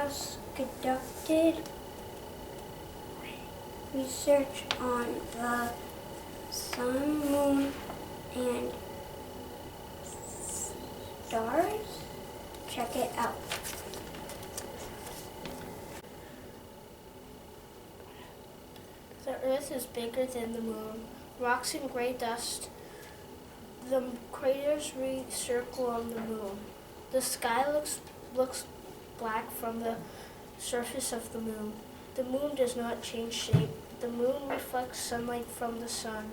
has conducted research on the sun, moon, and stars. Check it out. The Earth is bigger than the moon. Rocks and gray dust. The craters circle on the moon. The sky looks black from the surface of the moon. The moon does not change shape. The moon reflects sunlight from the sun.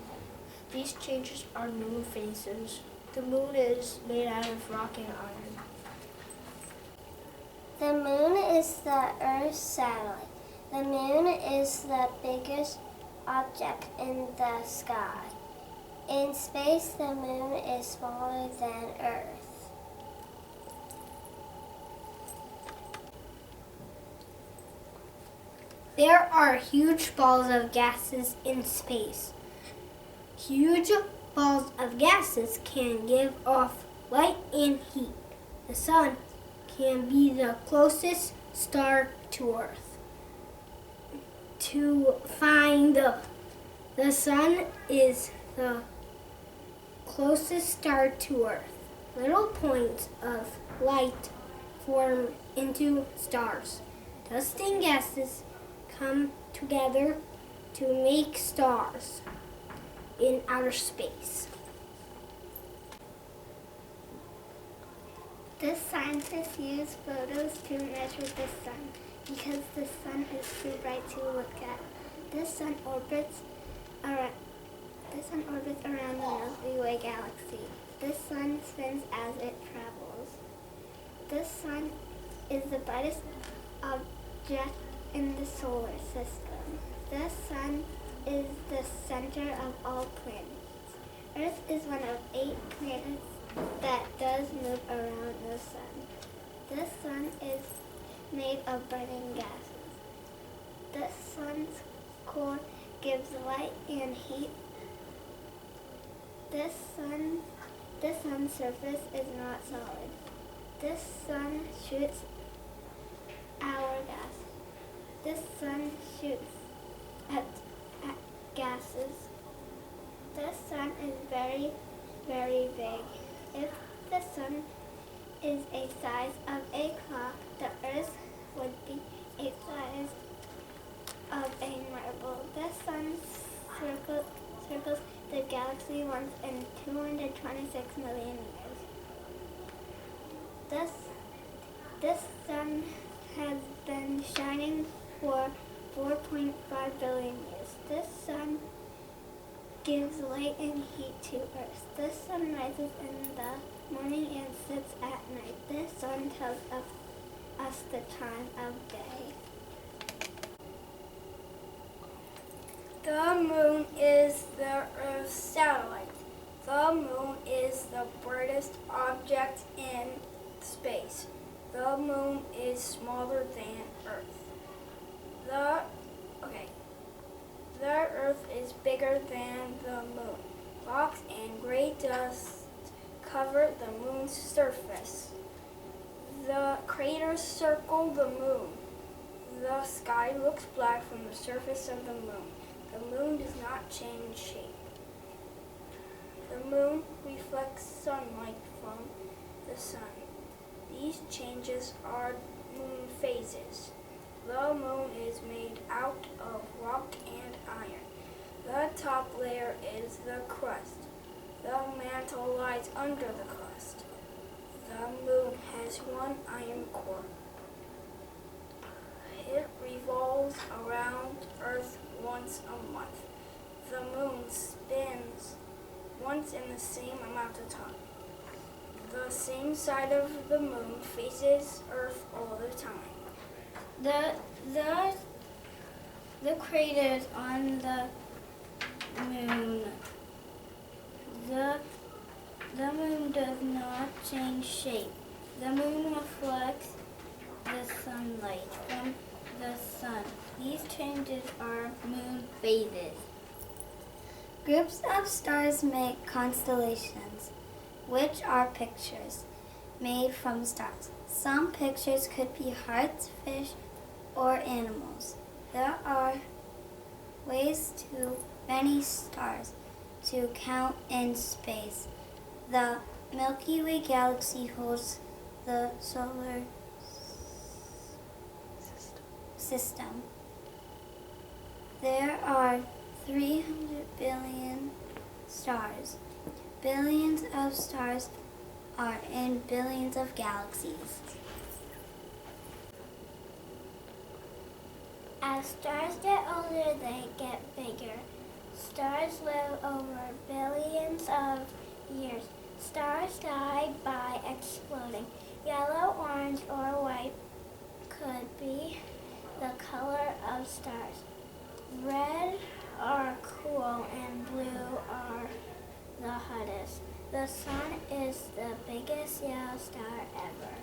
These changes are moon phases. The moon is made out of rock and iron. The moon is the Earth's satellite. The moon is the biggest object in the sky. In space, the moon is smaller than Earth. There are huge balls of gases in space. Huge balls of gases can give off light and heat. The sun can be the closest star to Earth. To find the sun is the closest star to Earth. Little points of light form into stars. Dust and gases come together to make stars in outer space. The scientists use photos to measure the sun because the sun is too bright to look at. The sun orbits around the Milky Way galaxy. The sun spins as it travels. The sun is the brightest object in the solar system. The sun is the center of all planets. Earth is one of 8 planets that does move around the sun. The sun is made of burning gases. The sun's core gives light and heat. The sun's surface is not solid. The sun shoots hourglass. The sun shoots at gases. The sun is very, very big. If the sun is a size of a clock, the Earth would be a size of a marble. The sun circles the galaxy once in 226 million years. This sun has been shining for 4.5 billion years. This sun gives light and heat to Earth. The sun rises in the morning and sets at night. The sun tells us the time of day. The moon is the Earth's satellite. The moon is the brightest object in space. The moon is smaller than Earth. The Earth is bigger than the moon. Rocks and gray dust cover the moon's surface. The craters circle the moon. The sky looks black from the surface of the moon. The moon does not change shape. The moon reflects sunlight from the sun. These changes are moon phases. The moon is made out of rock and iron. The top layer is the crust. The mantle lies under the crust. The moon has one iron core. It revolves around Earth once a month. The moon spins once in the same amount of time. The same side of the moon faces Earth all the time. The craters on the moon. The moon does not change shape. The moon reflects the sunlight from the sun. These changes are moon phases. Groups of stars make constellations, which are pictures made from stars. Some pictures could be hearts, fish, or animals. There are ways to many stars to count in space. The Milky Way galaxy holds the solar system. There are 300 billion stars. Billions of stars are in billions of galaxies. As stars get older, they get bigger. Stars live over billions of years. Stars die by exploding. Yellow, orange, or white could be the color of stars. Red are cool and blue are the hottest. The sun is the biggest yellow star ever.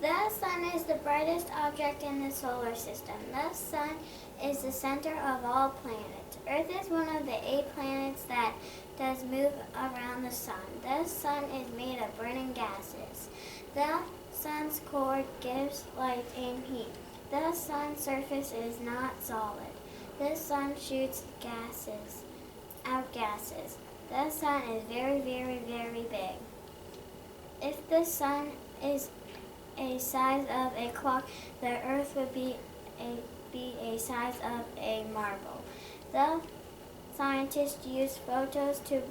The sun is the brightest object in the solar system. The sun is the center of all planets. Earth is one of the 8 planets that does move around the sun. The sun is made of burning gases. The sun's core gives light and heat. The sun's surface is not solid. The sun shoots out gases. The sun is very, very, very big. If the sun is a size of a clock, the earth would be a size of a marble. The scientists use photos to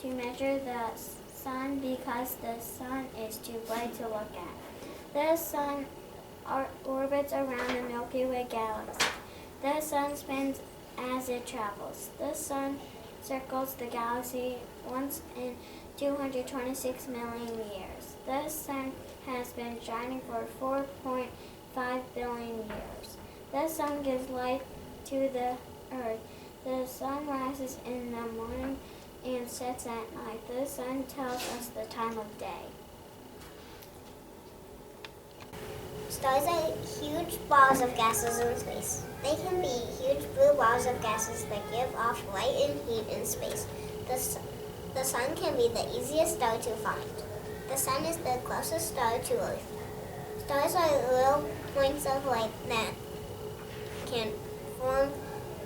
measure the sun because the sun is too bright to look at. The sun orbits around the Milky Way galaxy. The sun spins as it travels. The sun circles the galaxy once in 226 million years. The sun has been shining for 4.5 billion years. The sun gives light to the earth. The sun rises in the morning and sets at night. The sun tells us the time of day. Stars are huge balls of gases in space. They can be huge blue balls of gases that give off light and heat in space. The sun can be the easiest star to find. The sun is the closest star to Earth. Stars are little points of light that can form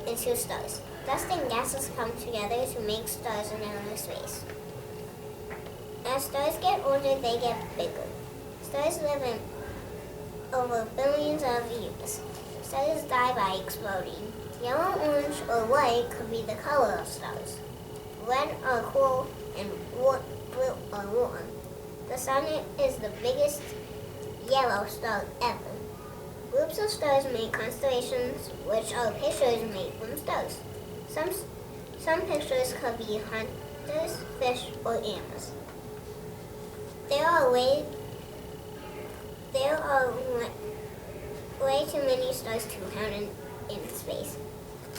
into stars. Dust and gases come together to make stars in outer space. As stars get older, they get bigger. Stars live in over billions of years. Stars die by exploding. Yellow, orange, or white could be the color of stars. Red are cool and blue are warm. The sun is the biggest yellow star ever. Groups of stars make constellations, which are pictures made from stars. Some pictures could be hunters, fish, or animals. There are way too many stars to count in space.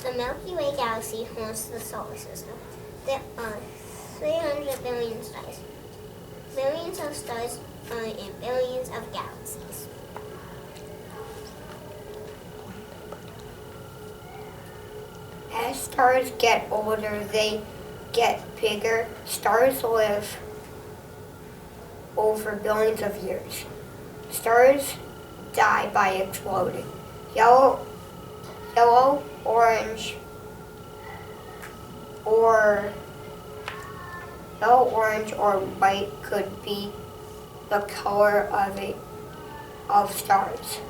The Milky Way galaxy holds the solar system. There are 300 billion stars. Billions of stars are in billions of galaxies. As stars get older, they get bigger. Stars live over billions of years. Stars die by exploding. Yellow, orange, or white could be the color of stars.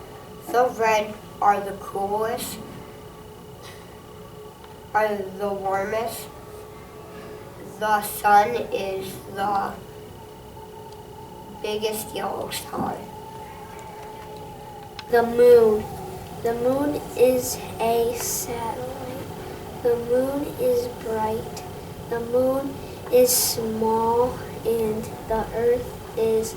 The red are the coolest, are the warmest. The sun is the biggest yellow star. The moon. The moon is a satellite. The moon is bright. The moon is small and the earth is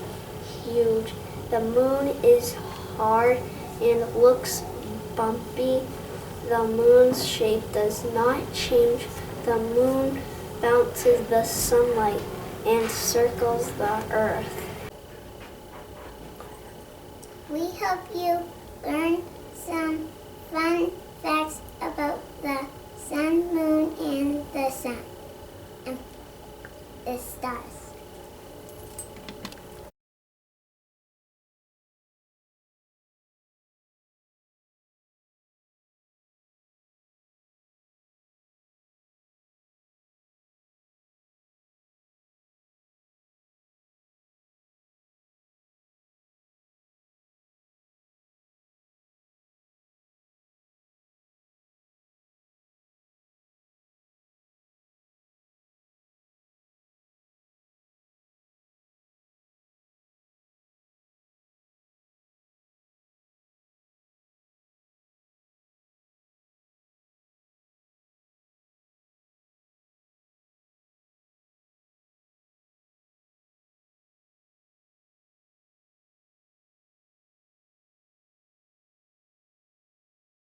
huge. The moon is hard and looks bumpy. The moon's shape does not change. The moon bounces the sunlight and circles the earth. We hope you learn some fun facts about the sun, moon, and the sun.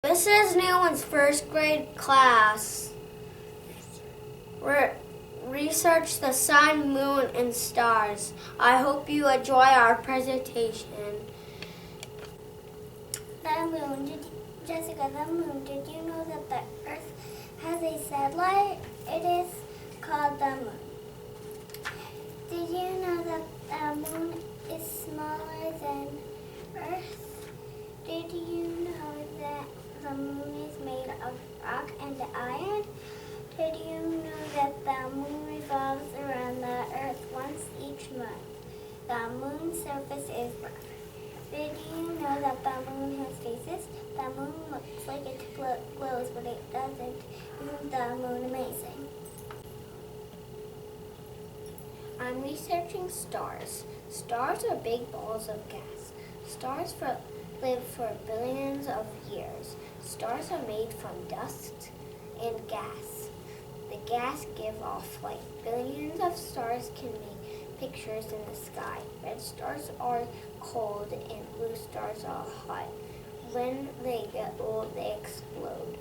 Mrs. Newland's first grade class researched the sun, moon, and stars. I hope you enjoy our presentation. The moon, Jessica, the moon. Did you know that the Earth has a satellite? It is called the moon. Did you know that the moon is smaller than Earth? Did you know that the moon is made of rock and iron? Did you know that the moon revolves around the Earth once each month? The moon's surface is rough. Did you know that the moon has phases? The moon looks like it glows, but it doesn't. Isn't the moon amazing? I'm researching stars. Stars are big balls of gas. Stars live for billions of years. Stars are made from dust and gas. The gas give off light. Billions of stars can make pictures in the sky. Red stars are cold and blue stars are hot. When they get old, they explode.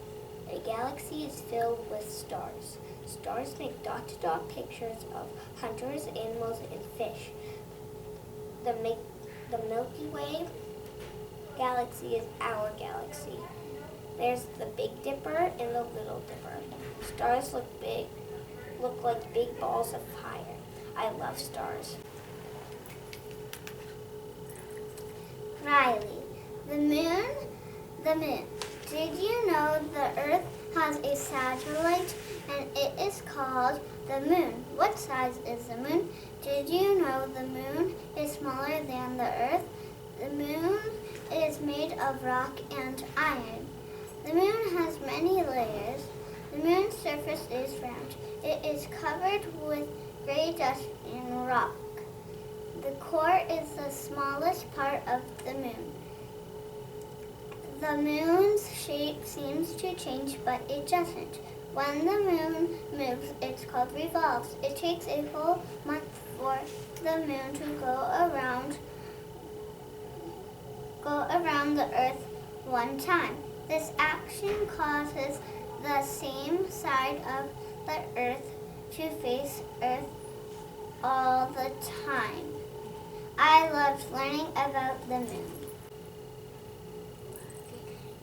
A galaxy is filled with stars. Stars make dot-to-dot pictures of hunters, animals, and fish. The Milky Way galaxy is our galaxy. There's the Big Dipper and the Little Dipper. Stars look like big balls of fire. I love stars. Riley, the moon. Did you know the Earth has a satellite and it is called the moon? What size is the moon? Did you know the moon is smaller than the Earth? The moon is made of rock and iron. The moon has many layers. The moon's surface is round. It is covered with gray dust and rock. The core is the smallest part of the moon. The moon's shape seems to change, but it doesn't. When the moon moves, it's called revolves. It takes a whole month for the moon to go around the Earth one time. This action causes the same side of the Earth to face Earth all the time. I loved learning about the moon.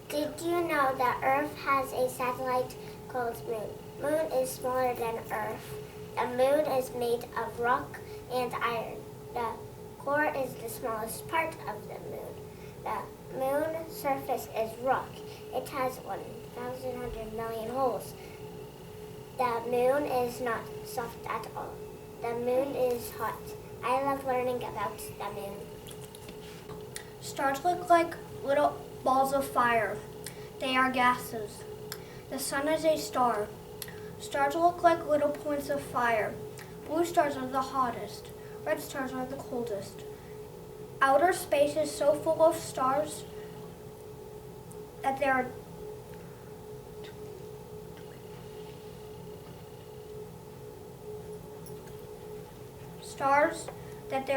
Did you know that Earth has a satellite called Moon? Moon is smaller than Earth. The moon is made of rock and iron. The core is the smallest part of the moon. The moon's surface is rock. It has 1,100 million holes. The moon is not soft at all. The moon is hot. I love learning about the moon. Stars look like little balls of fire. They are gases. The sun is a star. Stars look like little points of fire. Blue stars are the hottest. Red stars are the coldest. Outer space is so full of stars that there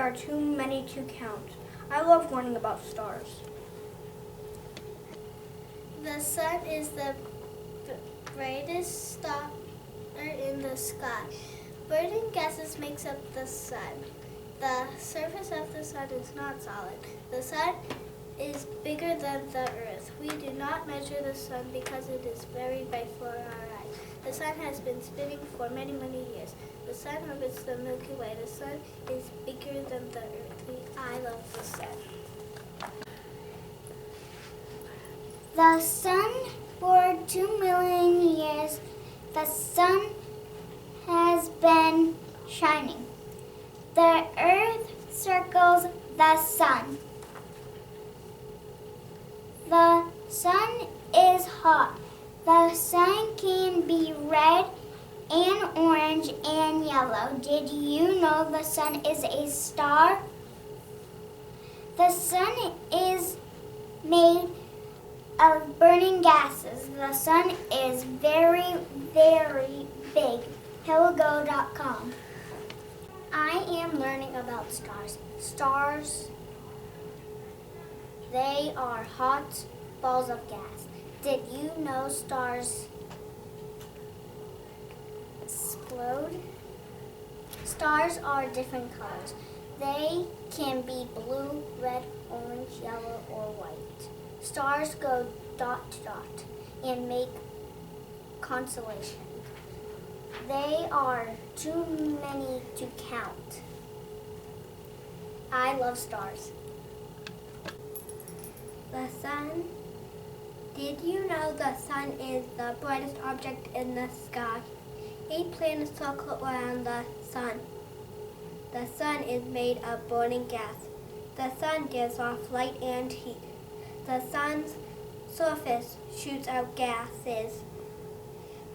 are too many to count. I love learning about stars. The sun is the brightest star in the sky. Burning gases makes up the sun. The surface of the sun is not solid. The sun is bigger than the Earth. We do not measure the sun because it is very bright for our eyes. The sun has been spinning for many, many years. The sun orbits the Milky Way. The sun is bigger than the Earth. I love the sun. The sun, for 2 million years, the sun has been shining. The Earth circles the sun. The sun is hot. The sun can be red and orange and yellow. Did you know the sun is a star? The sun is made of burning gases. The sun is very, very big. Hillgo.com. I am learning about stars. Stars, they are hot balls of gas. Did you know stars explode? Stars are different colors. They can be blue, red, orange, yellow, or white. Stars go dot to dot and make constellation. They are too many to count. I love stars. The sun. Did you know the sun is the brightest object in the sky? 8 planets circle around the sun. The sun is made of burning gas. The sun gives off light and heat. The sun's surface shoots out gases.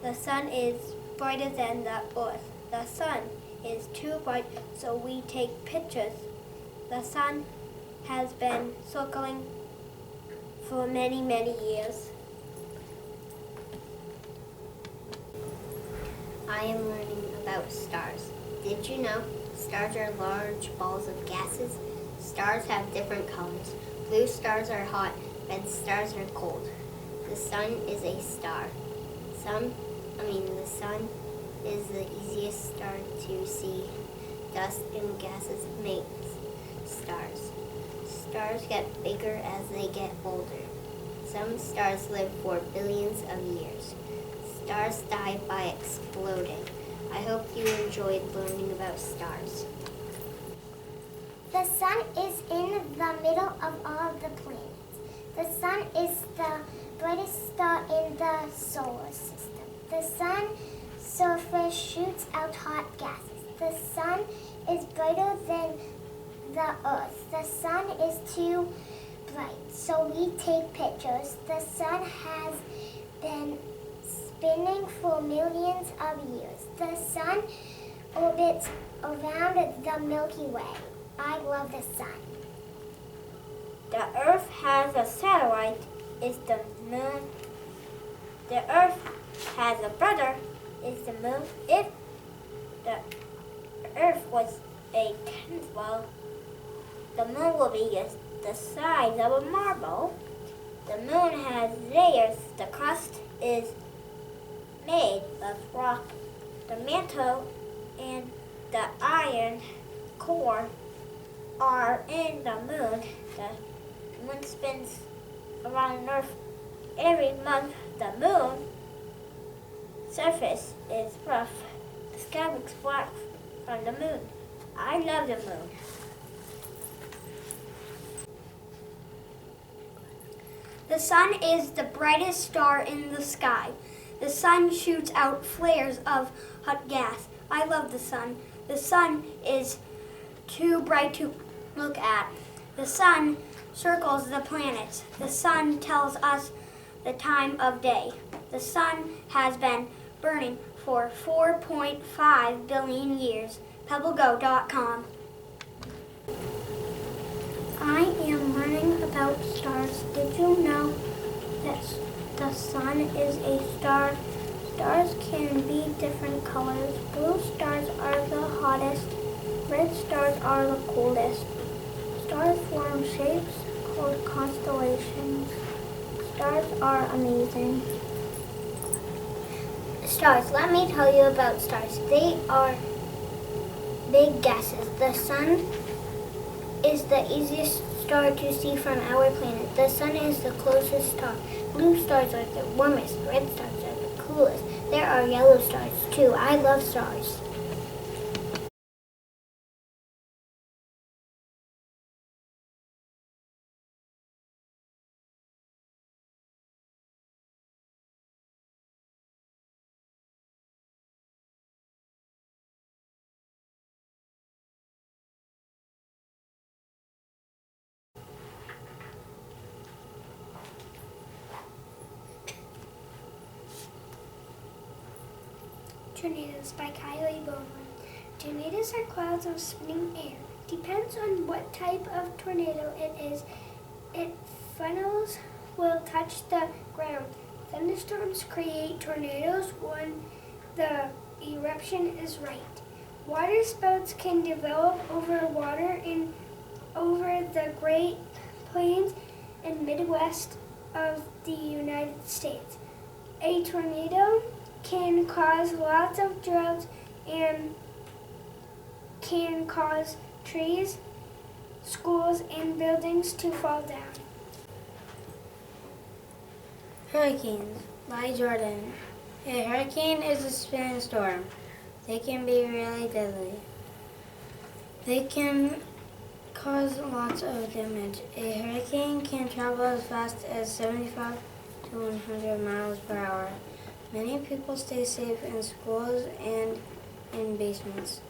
The sun is brighter than the earth. The sun is too bright, so we take pictures. The sun has been circling for many, many years. I am learning about stars. Did you know stars are large balls of gases? Stars have different colors. Blue stars are hot, red stars are cold. The sun is a star. The sun is the easiest star to see. Dust and gases make stars. Stars get bigger as they get older. Some stars live for billions of years. Stars die by exploding. I hope you enjoyed learning about stars. The sun is in the middle of all the planets. The sun is the brightest star in the solar system. The sun's surface shoots out hot gases. The sun is brighter than the earth. The sun is too bright, so we take pictures. The sun has been spinning for millions of years. The sun orbits around the Milky Way. I love the sun. The Earth has a satellite, it's the moon. The Earth has a brother, it's the moon. If the Earth was a tennis ball, the moon will be the size of a marble. The moon has layers. The crust is made of rock. The mantle and the iron core are in the moon. The moon spins around the Earth every month. The moon surface is rough. The sky looks black from the moon. I love the moon. The sun is the brightest star in the sky. The sun shoots out flares of hot gas. I love the sun. The sun is too bright to look at. The sun circles the planets. The sun tells us the time of day. The sun has been burning for 4.5 billion years. PebbleGo.com. I am learning about stars. Did you know that the sun is a star? Stars can be different colors. Blue stars are the hottest. Red stars are the coldest. Stars form shapes called constellations. Stars are amazing. Stars. Let me tell you about stars. They are big gases. The sun is the easiest star to see from our planet. The sun is the closest star. Blue stars are the warmest. Red stars are the coolest. There are yellow stars too. I love stars. Tornadoes by Kylie Bowman. Tornadoes are clouds of spinning air. Depends on what type of tornado it is. Its funnels will touch the ground. Thunderstorms create tornadoes when the eruption is right. Water spouts can develop over water in over the Great Plains and Midwest of the United States. A tornado can cause lots of droughts and can cause trees, schools, and buildings to fall down. Hurricanes by Jordan. A hurricane is a spinning storm. They can be really deadly. They can cause lots of damage. A hurricane can travel as fast as 75 to 100 miles per hour. Many people stay safe in schools and in basements.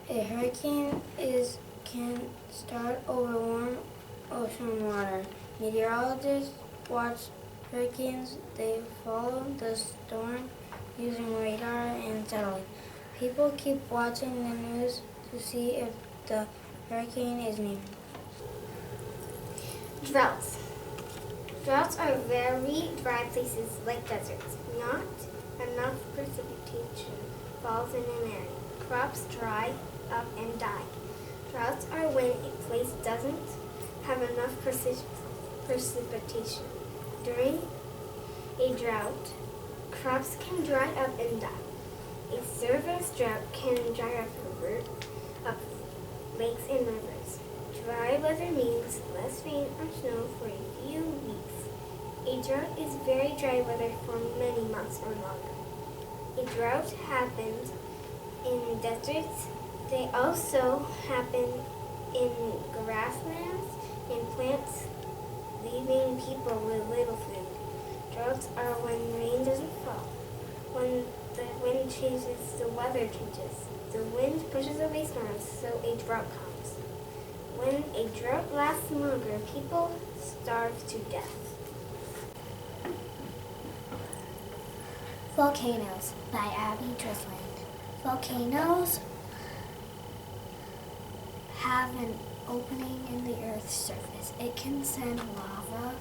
A hurricane can start over warm ocean water. Meteorologists watch hurricanes. They follow the storm using radar and satellite. People keep watching the news to see if the hurricane is near. Droughts. Droughts are very dry places like deserts. Not enough precipitation falls in an area. Crops dry up and die. Droughts are when a place doesn't have enough precipitation. During a drought, crops can dry up and die. A severe drought can dry up lakes and rivers. Dry weather means less rain or snow for a few weeks. A drought is very dry weather for many months or longer. A drought happens in deserts. They also happen in grasslands and plants, leaving people with little food. Droughts are when rain doesn't fall. When the wind changes, the weather changes. The wind pushes away storms, so a drought comes. When a drought lasts longer, people starve to death. Volcanoes by Abby Drisland. Volcanoes have an opening in the Earth's surface. It can send lava.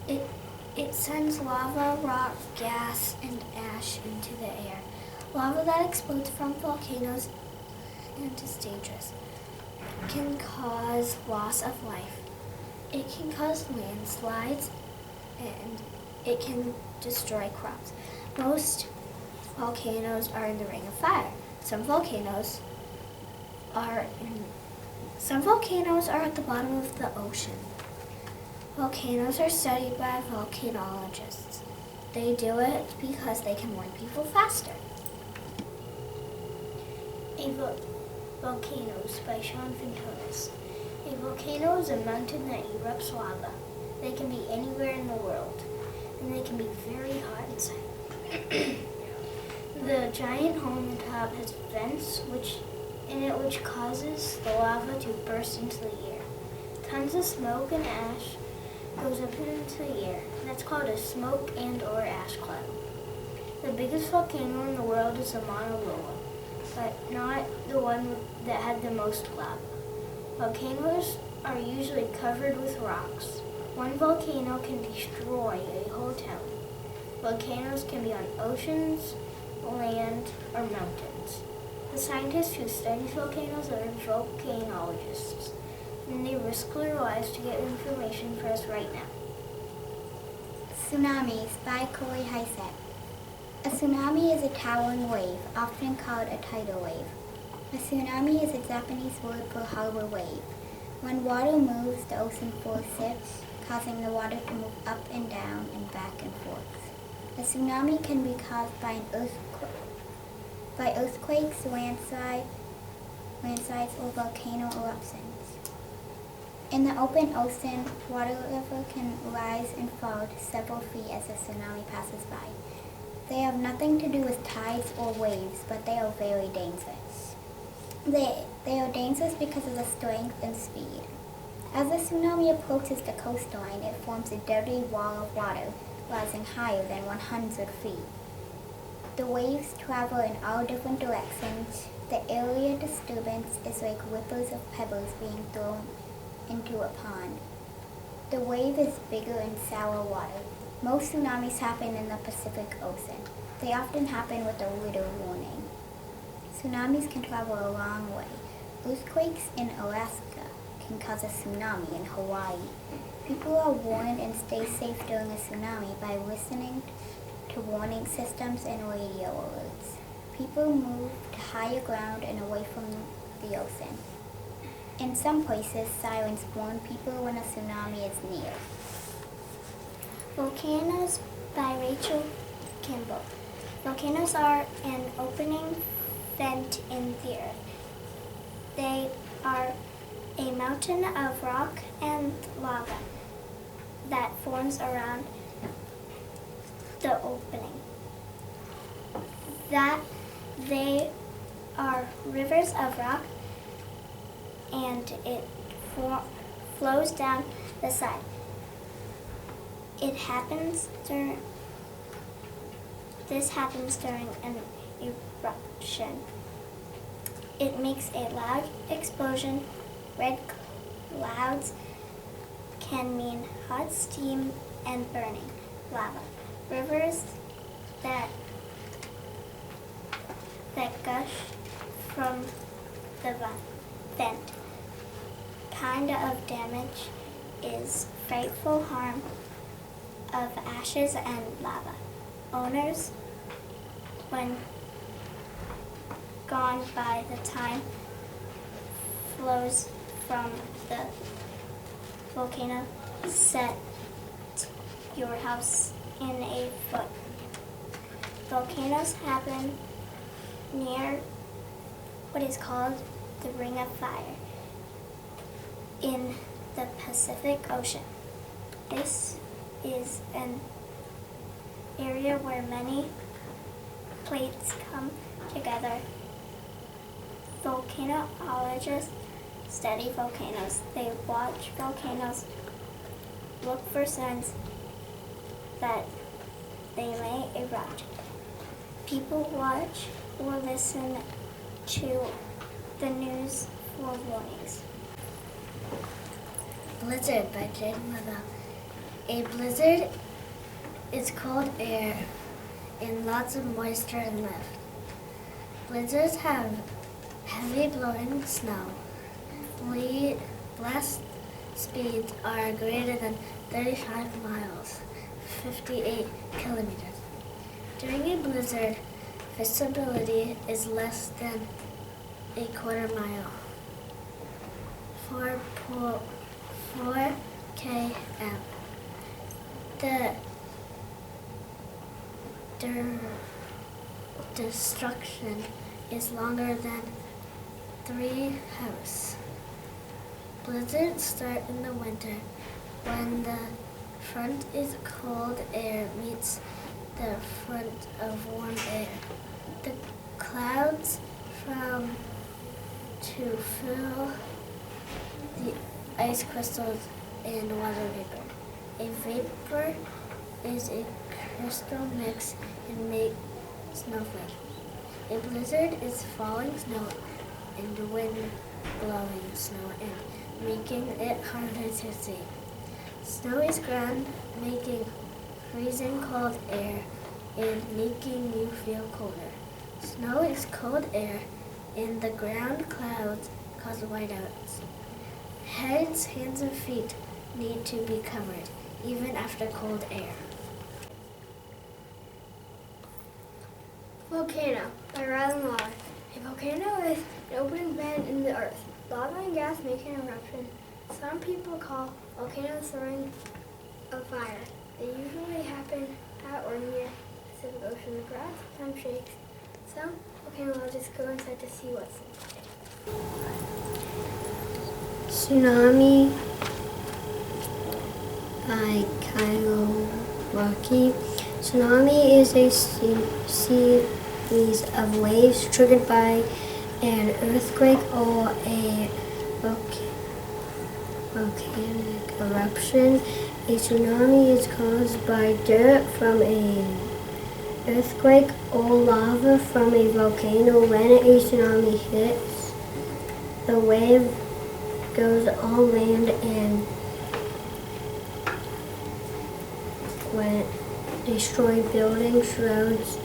It sends lava, rock, gas, and ash into the air. Lava that explodes from volcanoes and is dangerous. It can cause loss of life. It can cause landslides, and it can destroy crops. Most volcanoes are in the Ring of Fire. Some volcanoes are at the bottom of the ocean. Volcanoes are studied by volcanologists. They do it because they can warn people faster. Volcanoes by Sean Fintonis. A volcano is a mountain that erupts lava. They can be anywhere in the world, and they can be very hot inside. The giant hole on the top has vents which causes the lava to burst into the air. Tons of smoke and ash goes up into the air. That's called a smoke and or ash cloud. The biggest volcano in the world is the Mauna Loa, but not the one that had the most lava. Volcanoes are usually covered with rocks. One volcano can destroy a whole town. Volcanoes can be on oceans, land, or mountains. The scientists who study volcanoes are volcanologists, and they risk their lives to get information for us right now. Tsunamis by Corey Heisek. A tsunami is a towering wave, often called a tidal wave. A tsunami is a Japanese word for harbor wave. When water moves, the ocean floor shifts, causing the water to move up and down and back and forth. A tsunami can be caused by earthquakes, landslides, or volcano eruptions. In the open ocean, water level can rise and fall to several feet as a tsunami passes by. They have nothing to do with tides or waves, but they are very dangerous. They are dangerous because of the strength and speed. As the tsunami approaches the coastline, it forms a dirty wall of water, rising higher than 100 feet. The waves travel in all different directions. The area disturbance is like ripples of pebbles being thrown into a pond. The wave is bigger in sour water. Most tsunamis happen in the Pacific Ocean. They often happen with a little warning. Tsunamis can travel a long way. Earthquakes in Alaska can cause a tsunami in Hawaii. People are warned and stay safe during a tsunami by listening to warning systems and radio alerts. People move to higher ground and away from the ocean. In some places, sirens warn people when a tsunami is near. Volcanoes by Rachel Kimball. Volcanoes are an opening vent in the earth. They are a mountain of rock and lava that forms around the opening. That they are rivers of rock, and it flows down the side. This happens during an eruption. It makes a loud explosion. Red clouds can mean hot steam and burning lava. Rivers that gush from the vent. Kind of damage is frightful harm of ashes and lava. Owners, when gone by the time flows from the volcano, set your house in a foot. Volcanoes happen near what is called the Ring of Fire in the Pacific Ocean. This is an area where many plates come together. Volcanologists study volcanoes. They watch volcanoes, look for signs that they may erupt. People watch or listen to the news for warnings. Blizzard by Jane Mother. A blizzard is cold air and lots of moisture and lift. Blizzards have heavy blowing snow. Blast speeds are greater than 35 miles, 58 kilometers. During a blizzard, visibility is less than a quarter mile. 4 km. The destruction is longer than 3 hours. Blizzards start in the winter when the front is cold air meets the front of warm air. The clouds form to fill the ice crystals and water vapor. A vapor is a crystal mix and makes snowflake. A blizzard is falling snow and wind blowing snow and making it harder to see. Snow is ground, making freezing cold air and making you feel colder. Snow is cold air and the ground clouds cause whiteouts. Heads, hands, and feet need to be covered, even after cold air. Volcano by Rylan Waller. A volcano is an opening vent in the earth. Lava and gas make an eruption. Some people call volcanoes the ring of fire. They usually happen at or near the Pacific Ocean. The ground sometimes shakes. Some volcanologists go inside to see what's inside. Tsunami by Kyle Rocky. Tsunami is a series of waves triggered by an earthquake or a volcanic eruption. A tsunami is caused by dirt from an earthquake or lava from a volcano. When a tsunami hits, the wave goes on land and when destroy buildings, roads,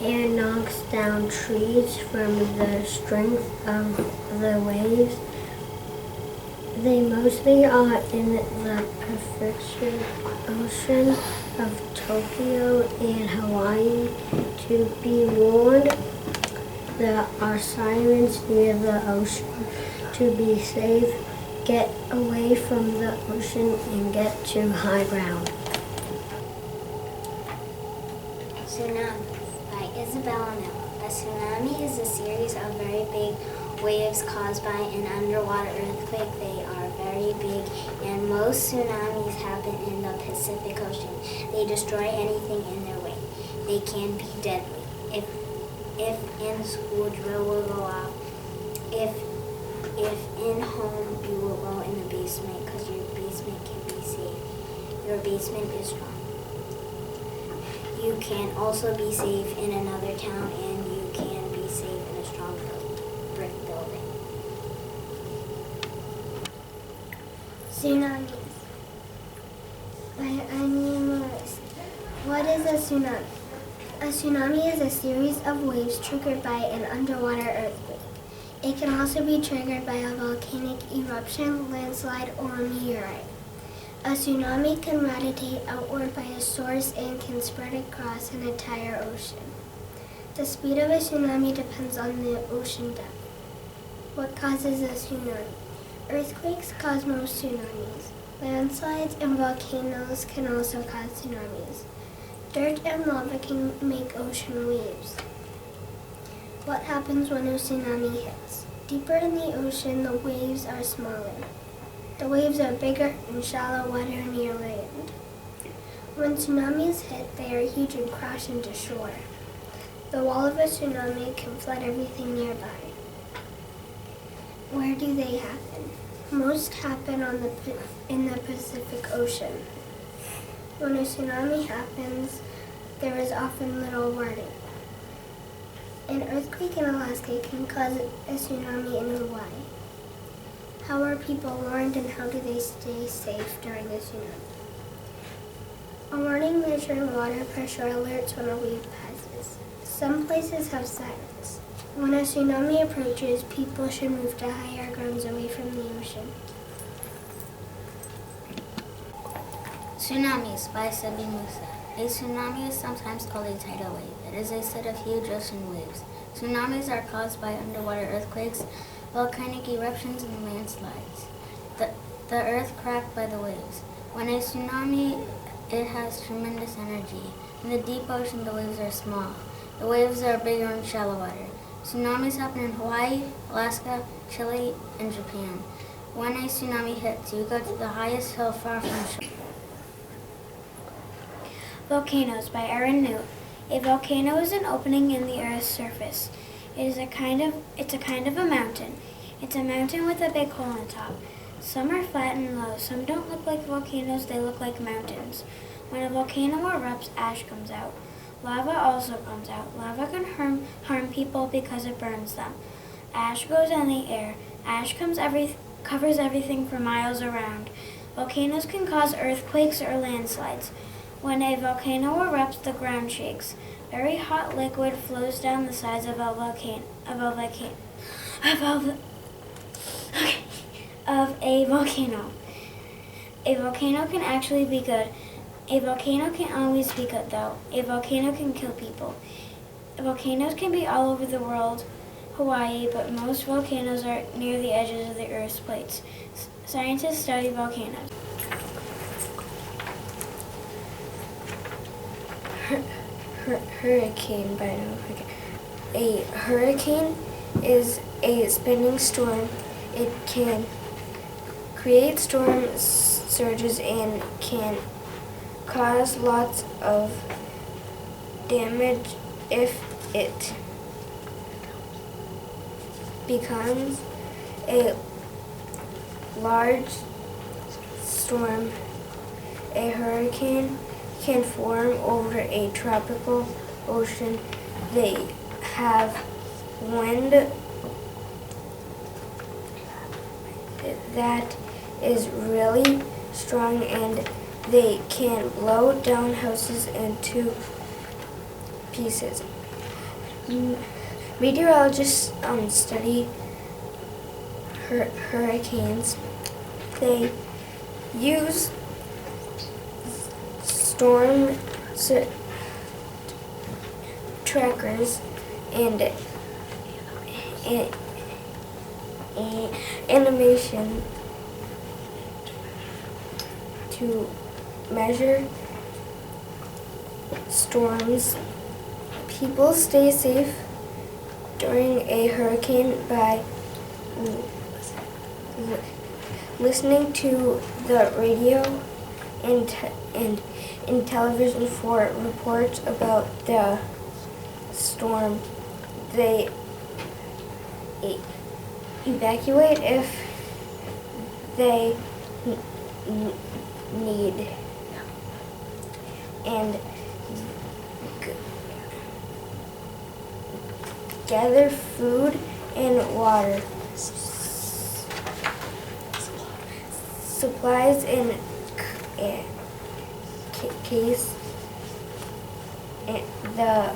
and knocks down trees from the strength of the waves. They mostly are in the Pacific Ocean of Tokyo and Hawaii. To be warned, there are sirens near the ocean. To be safe, get away from the ocean and get to high ground. Tsunamis by Isabella Miller. A tsunami is a series of very big waves caused by an underwater earthquake. They are very big, and most tsunamis happen in the Pacific Ocean. They destroy anything in their way. They can be deadly. If in school, drill will go off. If in home, you will go in the basement because your basement can be safe. Your basement is strong. You can also be safe in another town, and you can be safe in a strong brick building. Tsunamis by Anya Morris. What is a tsunami? A tsunami is a series of waves triggered by an underwater earthquake. It can also be triggered by a volcanic eruption, landslide, or a meteorite. A tsunami can radiate outward by a source and can spread across an entire ocean. The speed of a tsunami depends on the ocean depth. What causes a tsunami? Earthquakes cause most tsunamis. Landslides and volcanoes can also cause tsunamis. Dirt and lava can make ocean waves. What happens when a tsunami hits? Deeper in the ocean, the waves are smaller. The waves are bigger in shallow water near land. When tsunamis hit, they are huge and crash into shore. The wall of a tsunami can flood everything nearby. Where do they happen? Most happen in the Pacific Ocean. When a tsunami happens, there is often little warning. An earthquake in Alaska can cause a tsunami in Hawaii. How are people warned, and how do they stay safe during a tsunami? A warning measuring water pressure alerts when a wave passes. Some places have sirens. When a tsunami approaches, people should move to higher grounds away from the ocean. Tsunamis by Sebi Musa. A tsunami is sometimes called a tidal wave. It is a set of huge ocean waves. Tsunamis are caused by underwater earthquakes, volcanic eruptions, and landslides. The earth cracked by the waves. When a tsunami, it has tremendous energy. In the deep ocean, the waves are small. The waves are bigger in shallow water. Tsunamis happen in Hawaii, Alaska, Chile, and Japan. When a tsunami hits, you go to the highest hill far from shore. Volcanoes by Erin Newt. A volcano is an opening in the Earth's surface. It's a kind of a mountain. It's a mountain with a big hole on top. Some are flat and low. Some don't look like volcanoes, they look like mountains. When a volcano erupts, ash comes out. Lava also comes out. Lava can harm people because it burns them. Ash goes in the air. Ash covers everything for miles around. Volcanoes can cause earthquakes or landslides. When a volcano erupts, the ground shakes. Very hot liquid flows down the sides of a volcano. A volcano can actually be good. A volcano can always be good, though. A volcano can kill people. Volcanoes can be all over the world, Hawaii, but most volcanoes are near the edges of the Earth's plates. Scientists study volcanoes. Hurricane by a hurricane is a spinning storm. It can create storm surges and can cause lots of damage if it becomes a large storm. A hurricane can form over a tropical ocean. They have wind that is really strong, and they can blow down houses into pieces. Meteorologists study hurricanes They use storm trackers and animation to measure storms. People stay safe during a hurricane by listening to the radio and in television for reports about the storm. They evacuate if they need and gather food and water supplies in case the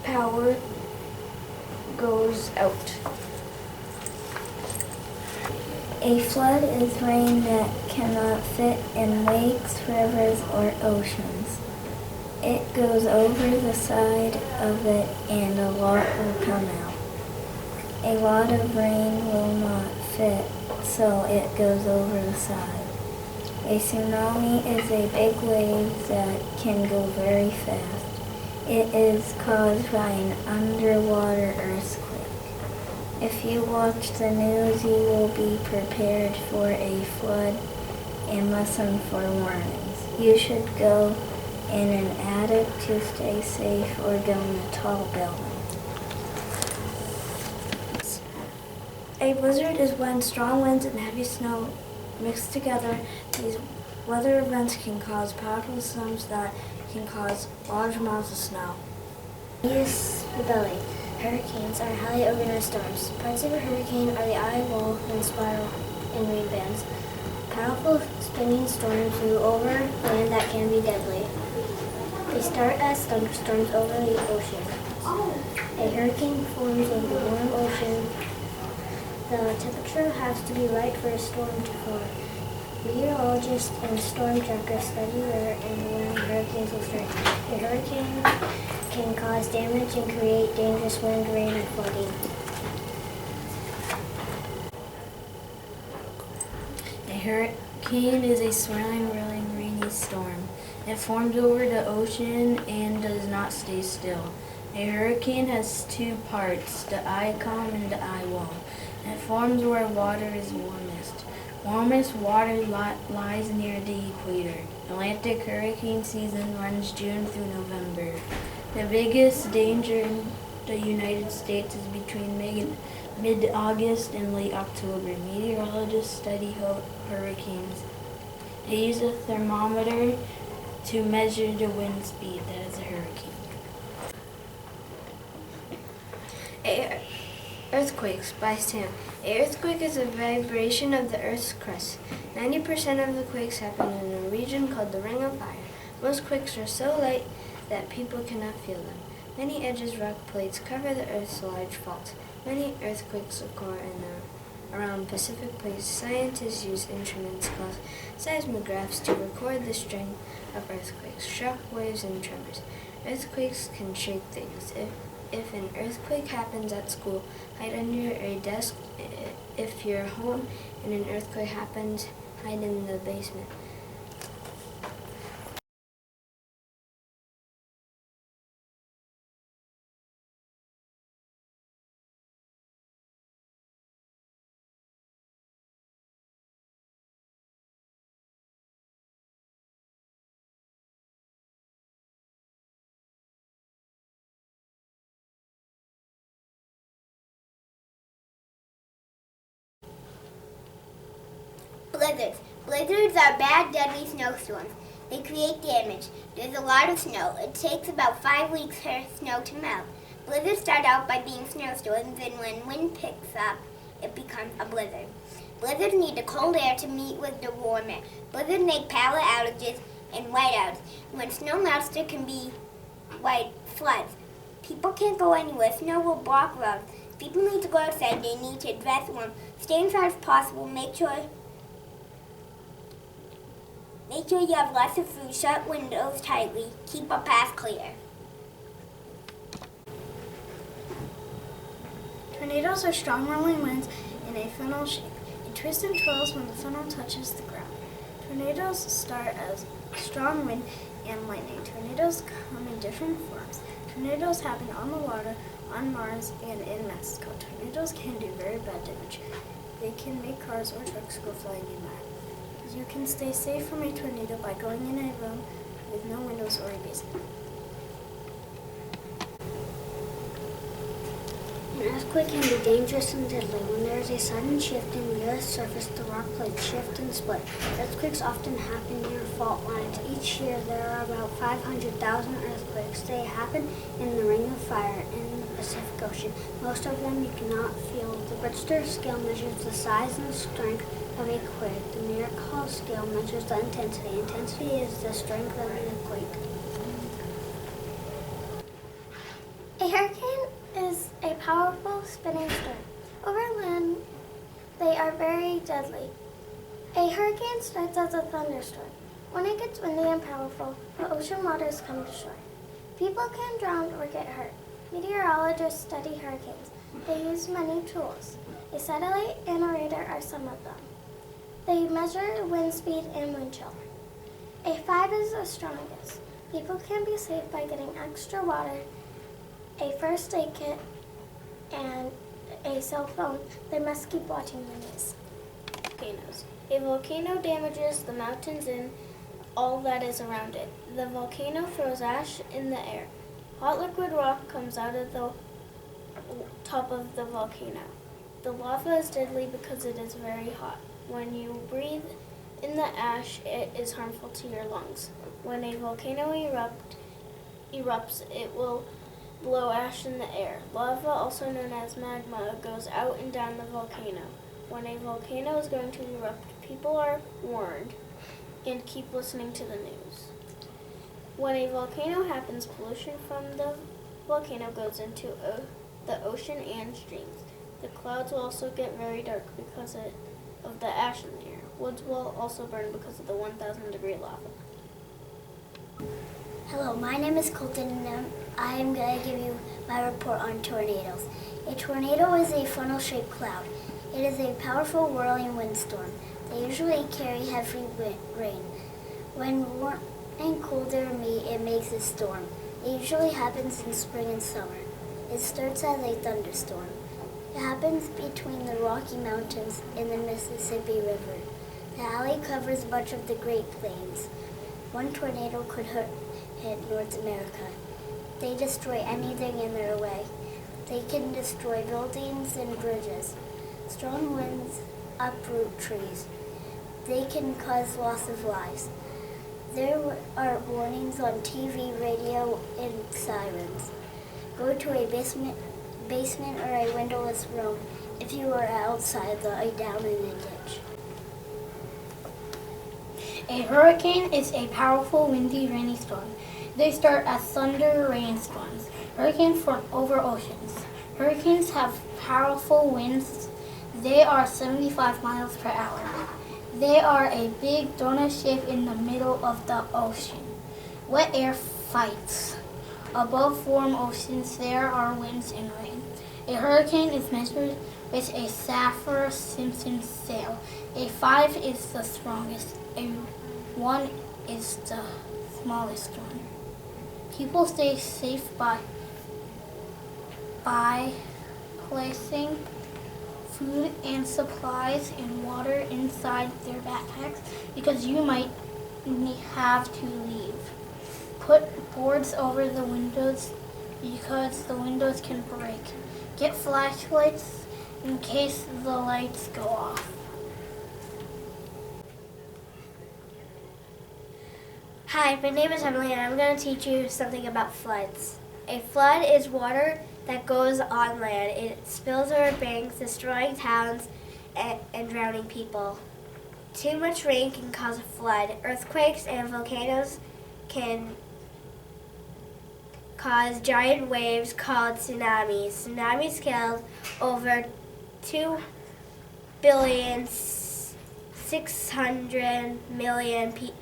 power goes out. A flood is rain that cannot fit in lakes, rivers, or oceans. It goes over the side of it and a lot will come out. A lot of rain will not fit, so it goes over the side. A tsunami is a big wave that can go very fast. It is caused by an underwater earthquake. If you watch the news, you will be prepared for a flood and listen for warnings. You should go in an attic to stay safe or go in a tall building. A blizzard is when strong winds and heavy snow mix together. These weather events can cause powerful storms that can cause large amounts of snow. Stability. Hurricanes are highly organized storms. Parts of a hurricane are the eye wall and spiral in rain bands. Powerful spinning storms move over land that can be deadly. They start as thunderstorms over the ocean. A hurricane forms over the warm ocean. The temperature has to be right for a storm to form. Meteorologists and storm trackers study where and when hurricanes will strike. A hurricane can cause damage and create dangerous wind, rain, and flooding. A hurricane is a swirling, whirling, rainy storm. It forms over the ocean and does not stay still. A hurricane has two parts, the eye column and the eye wall. It forms where water is warmest. Warmest water lies near the equator. Atlantic hurricane season runs June through November. The biggest danger in the United States is between mid-August and late October. Meteorologists study hurricanes. They use a thermometer to measure the wind speed. That is a hurricane. Earthquakes by Sam. An earthquake is a vibration of the Earth's crust. 90% of the quakes happen in a region called the Ring of Fire. Most quakes are so light that people cannot feel them. Many edges rock plates cover the Earth's large faults. Many earthquakes occur around Pacific plates. Scientists use instruments called seismographs to record the strength of earthquakes, shock waves, and tremors. Earthquakes can shake things. If an earthquake happens at school, hide under a desk. If you're home and an earthquake happens, hide in the basement. Blizzards. Blizzards are bad, deadly snowstorms. They create damage. There's a lot of snow. It takes about 5 weeks for snow to melt. Blizzards start out by being snowstorms, and when wind picks up, it becomes a blizzard. Blizzards need the cold air to meet with the warm air. Blizzards make power outages and whiteouts. When snow melts, there can be white floods. People can't go anywhere. Snow will block roads. People need to go outside. They need to dress warm. Stay inside if possible. Make sure you have lots of food. Shut windows tightly. Keep a path clear. Tornadoes are strong rolling winds in a funnel shape. It twists and twirls when the funnel touches the ground. Tornadoes start as strong wind and lightning. Tornadoes come in different forms. Tornadoes happen on the water, on Mars, and in Mexico. Tornadoes can do very bad damage. They can make cars or trucks go flying in mud. You can stay safe from a tornado by going in a room with no windows or a basement. An earthquake can be dangerous and deadly. When there is a sudden shift in the Earth's surface, the rock plates shift and split. Earthquakes often happen near fault lines. Each year there are about 500,000 earthquakes. They happen in the Ring of Fire in the Pacific Ocean. Most of them you cannot feel. The Richter scale measures the size and strength of a quake. The Mercalli scale measures the intensity. Intensity is the strength of a quake. A hurricane is a powerful spinning storm. Over land, they are very deadly. A hurricane starts as a thunderstorm. When it gets windy and powerful, the ocean waters come to shore. People can drown or get hurt. Meteorologists study hurricanes. They use many tools. A satellite and a radar are some of them. They measure wind speed and wind chill. A 5 is the strongest. People can be safe by getting extra water, a first aid kit, and a cell phone. They must keep watching the news. Volcanoes. A volcano damages the mountains and all that is around it. The volcano throws ash in the air. Hot liquid rock comes out of the top of the volcano. The lava is deadly because it is very hot. When you breathe in the ash, it is harmful to your lungs. When a volcano erupts, it will blow ash in the air. Lava, also known as magma, goes out and down the volcano. When a volcano is going to erupt, people are warned and keep listening to the news. When a volcano happens, pollution from the volcano goes into the ocean and streams. The clouds will also get very dark because of the ash in the air. Woods will also burn because of the 1,000-degree lava. Hello, my name is Colton and I am going to give you my report on tornadoes. A tornado is a funnel-shaped cloud. It is a powerful whirling windstorm. They usually carry heavy rain. When warm and colder meet, it makes a storm. It usually happens in spring and summer. It starts as a thunderstorm. It happens between the Rocky Mountains and the Mississippi River. The alley covers much of the Great Plains. One tornado could hit North America. They destroy anything in their way. They can destroy buildings and bridges. Strong winds uproot trees. They can cause loss of lives. There are warnings on TV, radio, and sirens. Go to a basement or a windowless room if you are outside, lie down in a ditch. A hurricane is a powerful, windy, rainy storm. They start as thunder rainstorms. Hurricanes form over oceans. Hurricanes have powerful winds. They are 75 miles per hour. They are a big donut shape in the middle of the ocean. Wet air fights. Above warm oceans, there are winds and rain. A hurricane is measured with a Saffir-Simpson scale. A 5 is the strongest. A 1 is the smallest one. People stay safe by placing food and supplies and water inside their backpacks because you might have to leave. Put boards over the windows because the windows can break. Get flashlights in case the lights go off. Hi, my name is Emily and I'm going to teach you something about floods. A flood is water that goes on land. It spills over banks, destroying towns and drowning people. Too much rain can cause a flood. Earthquakes and volcanoes can cause giant waves called tsunamis. Tsunamis killed over 2,600,000,000 people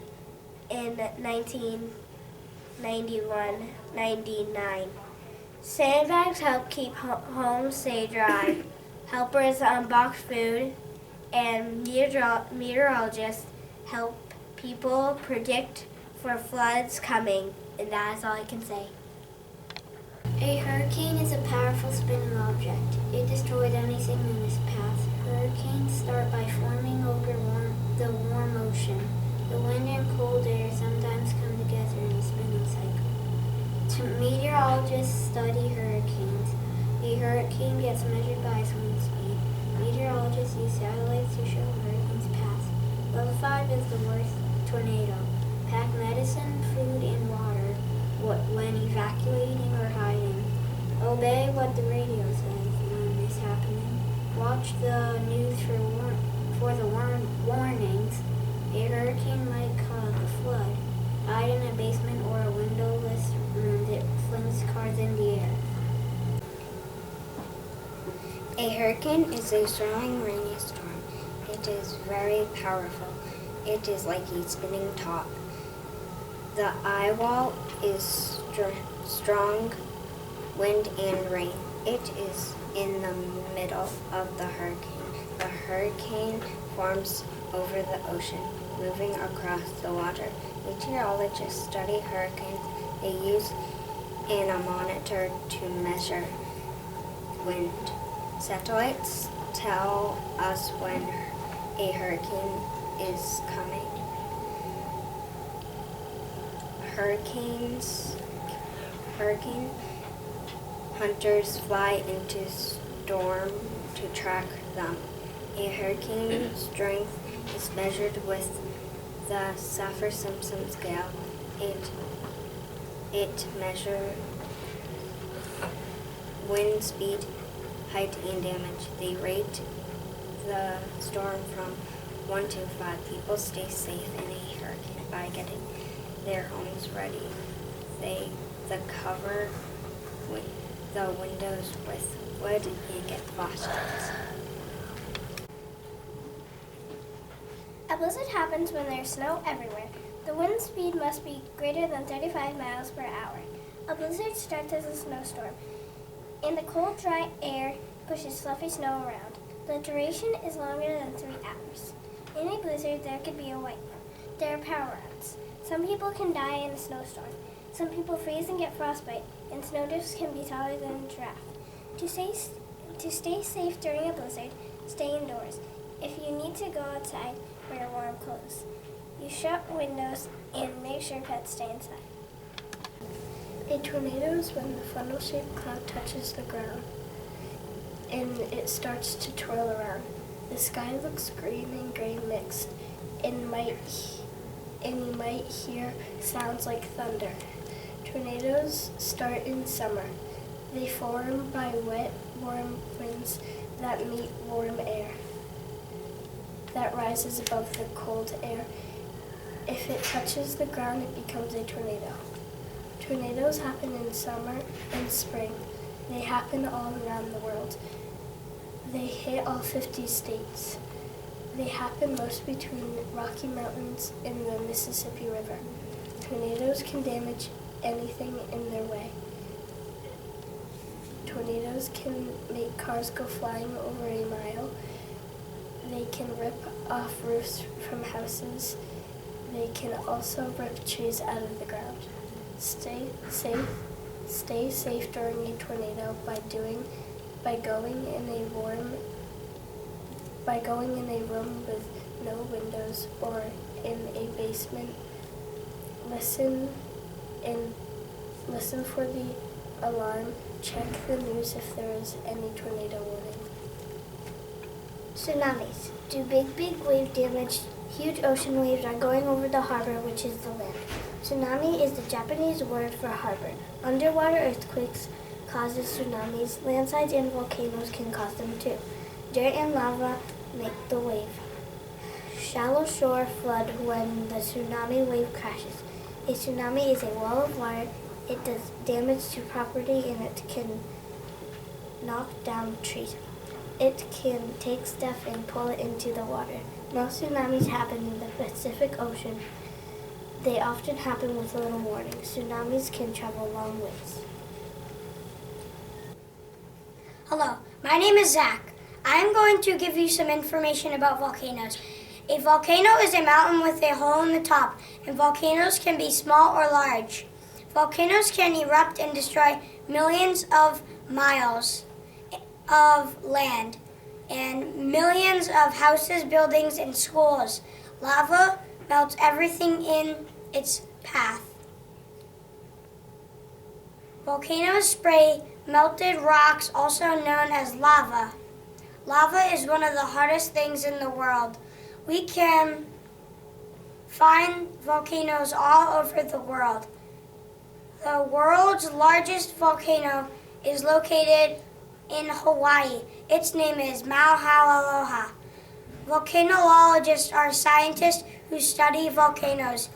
in 1991-99. Sandbags help keep homes stay dry. Helpers unbox food, and meteorologists help people predict for floods coming. And that is all I can say. A hurricane is a powerful spinning object. It destroys anything in its path. Hurricanes start by forming over the warm ocean. The wind and cold air sometimes come together in a spinning cycle. Meteorologists study hurricanes. A hurricane gets measured by its wind speed. Meteorologists use satellites to show hurricanes' paths. Level 5 is the worst tornado. Pack medicine, food, and water when evacuating or hiding. Obey what the radio says when it's happening. Watch the news for the warnings. A hurricane might cause a flood. Hide in a basement or a windowless room that flings cars in the air. A hurricane is a strong rainy storm. It is very powerful. It is like a spinning top. The eye wall is strong wind and rain. It is in the middle of the hurricane. The hurricane forms over the ocean, moving across the water. Meteorologists study hurricanes. They use a monitor to measure wind. Satellites tell us when a hurricane is coming. Hurricane hunters fly into storm to track them. A hurricane strength is measured with the Saffir-Simpson scale. It measures wind speed, height, and damage. They rate the storm from 1 to 5. People stay safe in a hurricane by getting their homes ready. They cover the windows with wood and get flashlights. A blizzard happens when there's snow everywhere. The wind speed must be greater than 35 miles per hour. A blizzard starts as a snowstorm, and the cold, dry air pushes fluffy snow around. The duration is longer than 3 hours. In a blizzard, there could be a white one. There are power-ups. Some people can die in a snowstorm. Some people freeze and get frostbite, and snow drifts can be taller than a giraffe. To stay safe during a blizzard, stay indoors. If you need to go outside, wear warm clothes. You shut windows and make sure pets stay inside. A tornado is when the funnel-shaped cloud touches the ground and it starts to twirl around. The sky looks green and gray mixed, and you might hear sounds like thunder. Tornadoes start in summer. They form by wet, warm winds that meet warm air that rises above the cold air. If it touches the ground, it becomes a tornado. Tornadoes happen in summer and spring. They happen all around the world. They hit all 50 states. They happen most between Rocky Mountains and the Mississippi River. Tornadoes can damage anything in their way. Tornadoes can make cars go flying over a mile. They can rip off roofs from houses. They can also rip trees out of the ground. Stay safe during a tornado by going in a room with no windows or in a basement. Listen for the alarm. Check the news if there is any tornado warning. Tsunamis. Do big wave damage? Huge ocean waves are going over the harbor, which is the land. Tsunami is the Japanese word for harbor. Underwater earthquakes causes tsunamis. Landslides and volcanoes can cause them too. Dirt and lava make the wave. Shallow shore flood when the tsunami wave crashes. A tsunami is a wall of water It does damage to property and it can knock down trees. It can take stuff and pull it into the water. Most tsunamis happen in the Pacific Ocean. They often happen with little warning. Tsunamis can travel long ways. Hello, my name is Zach. I'm going to give you some information about volcanoes. A volcano is a mountain with a hole in the top, and volcanoes can be small or large. Volcanoes can erupt and destroy millions of miles of land and millions of houses, buildings, and schools. Lava melts everything in its path. Volcanoes spray melted rocks, also known as lava. Lava is one of the hardest things in the world. We can find volcanoes all over the world. The world's largest volcano is located in Hawaii. Its name is Mauna. Volcanologists are scientists who study volcanoes.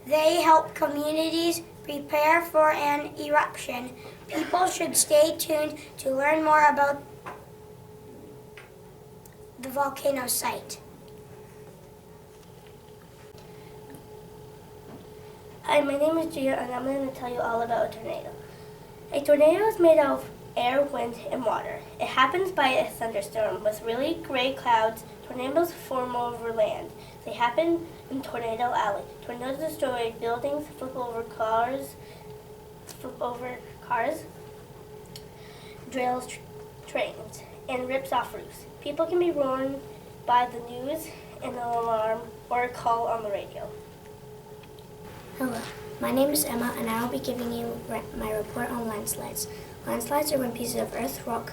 They help communities prepare for an eruption. People should stay tuned to learn more about the volcano site. Hi, my name is Gia, and I'm going to tell you all about a tornado. A tornado is made of air, wind, and water. It happens by a thunderstorm with really gray clouds. Tornadoes form over land. They happen in Tornado Alley. Tornadoes destroy buildings, flip over cars, drills trains, and rips off roofs. People can be warned by the news and an alarm or a call on the radio. Hello, my name is Emma, and I will be giving you my report on landslides. Landslides are when pieces of earth, rock,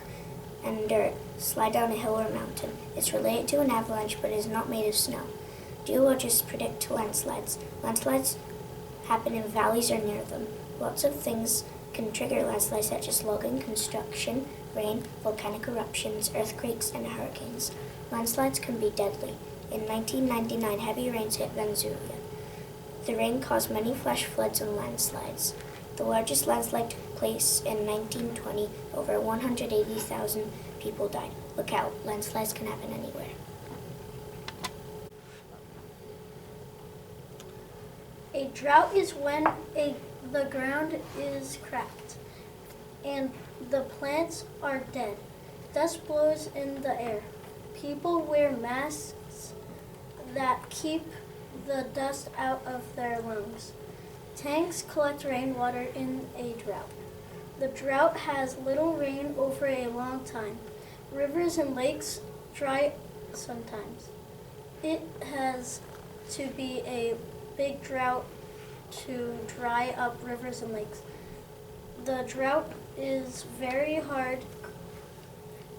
and dirt slide down a hill or mountain. It's related to an avalanche, but is not made of snow. Geologists predict landslides. Landslides happen in valleys or near them. Lots of things can trigger landslides, such as logging, construction, rain, volcanic eruptions, earthquakes, and hurricanes. Landslides can be deadly. In 1999, heavy rains hit Venezuela. The rain caused many flash floods and landslides. The largest landslide took place in 1920. Over 180,000 people died. Look out, landslides can happen anywhere. A drought is when the ground is cracked and the plants are dead. Dust blows in the air. People wear masks that keep the dust out of their lungs. Tanks collect rainwater in a drought. The drought has little rain over a long time. Rivers and lakes dry sometimes. It has to be a big drought to dry up rivers and lakes. The drought is very hard.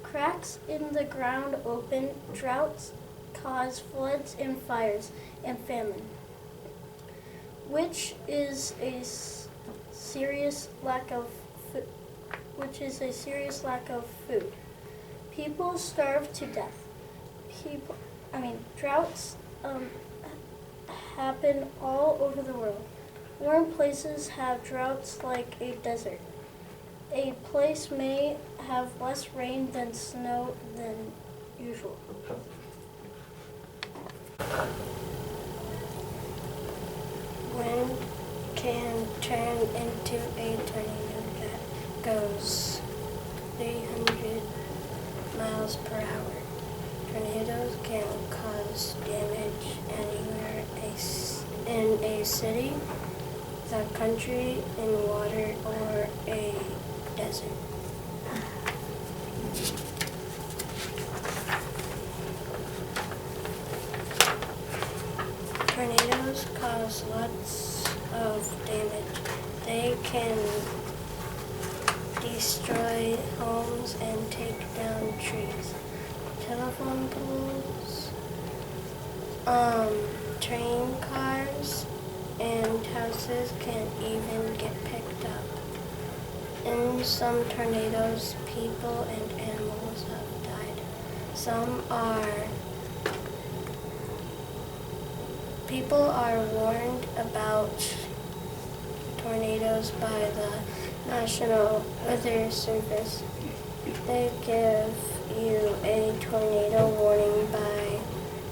Cracks in the ground open. Droughts cause floods and fires and famine, which is a serious lack of food. People starve to death. Droughts happen all over the world. Warm places have droughts like a desert. A place may have less rain than snow than usual. Wind can turn into a tornado that goes 300 miles per hour. Tornadoes can cause damage anywhere in a city, the country, in water, or a desert. Tornadoes cause lots of damage. They can destroy homes and take down trees, telephone poles, train cars, and houses can even get picked up. In some tornadoes, people and animals have died. People are warned about tornadoes tornadoes by the National Weather Service. They give you a tornado warning by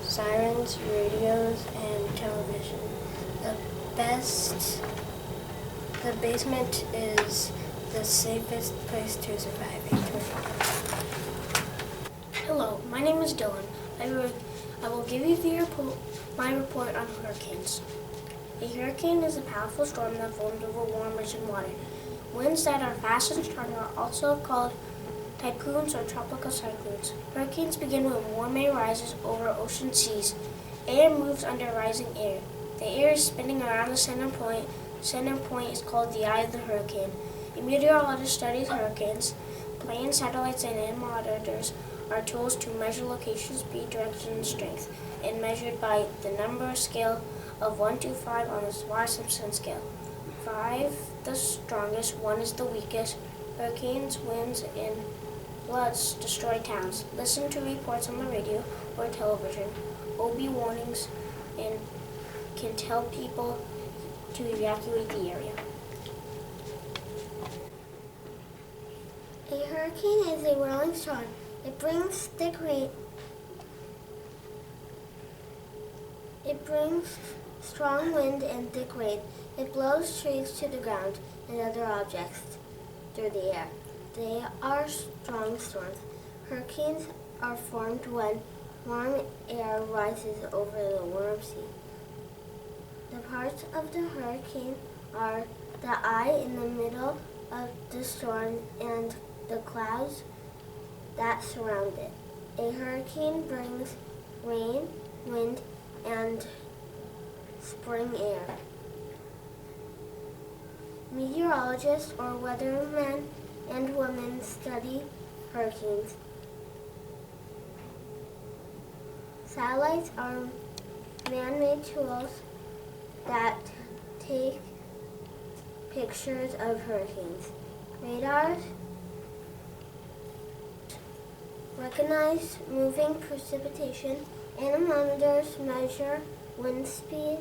sirens, radios, and television. The basement is the safest place to survive a tornado. Hello, my name is Dylan. I will give you my report on hurricanes. A hurricane is a powerful storm that forms over warm ocean water. Winds that are fast and strong are also called typhoons or tropical cyclones. Hurricanes begin when warm air rises over ocean seas. Air moves under rising air. The air is spinning around the center point. Center point is called the eye of the hurricane. A meteorologist studies hurricanes. Planes, satellites, and air monitors are tools to measure location, speed, direction, and strength, and measured by the number scale of 1 to 5 on the Saffir-Simpson scale. 5 the strongest, 1 is the weakest. Hurricanes, winds, and floods destroy towns. Listen to reports on the radio or television. Obey warnings and can tell people to evacuate the area. A hurricane is a whirling storm. It brings thick rain. It brings strong wind and thick rain. It blows trees to the ground and other objects through the air. They are strong storms. Hurricanes are formed when warm air rises over the warm sea. The parts of the hurricane are the eye in the middle of the storm and the clouds that surround it. A hurricane brings rain, wind, and spring air. Meteorologists or weathermen and women study hurricanes. Satellites are man-made tools that take pictures of hurricanes. Radars recognize moving precipitation. Anemometers measure wind speed.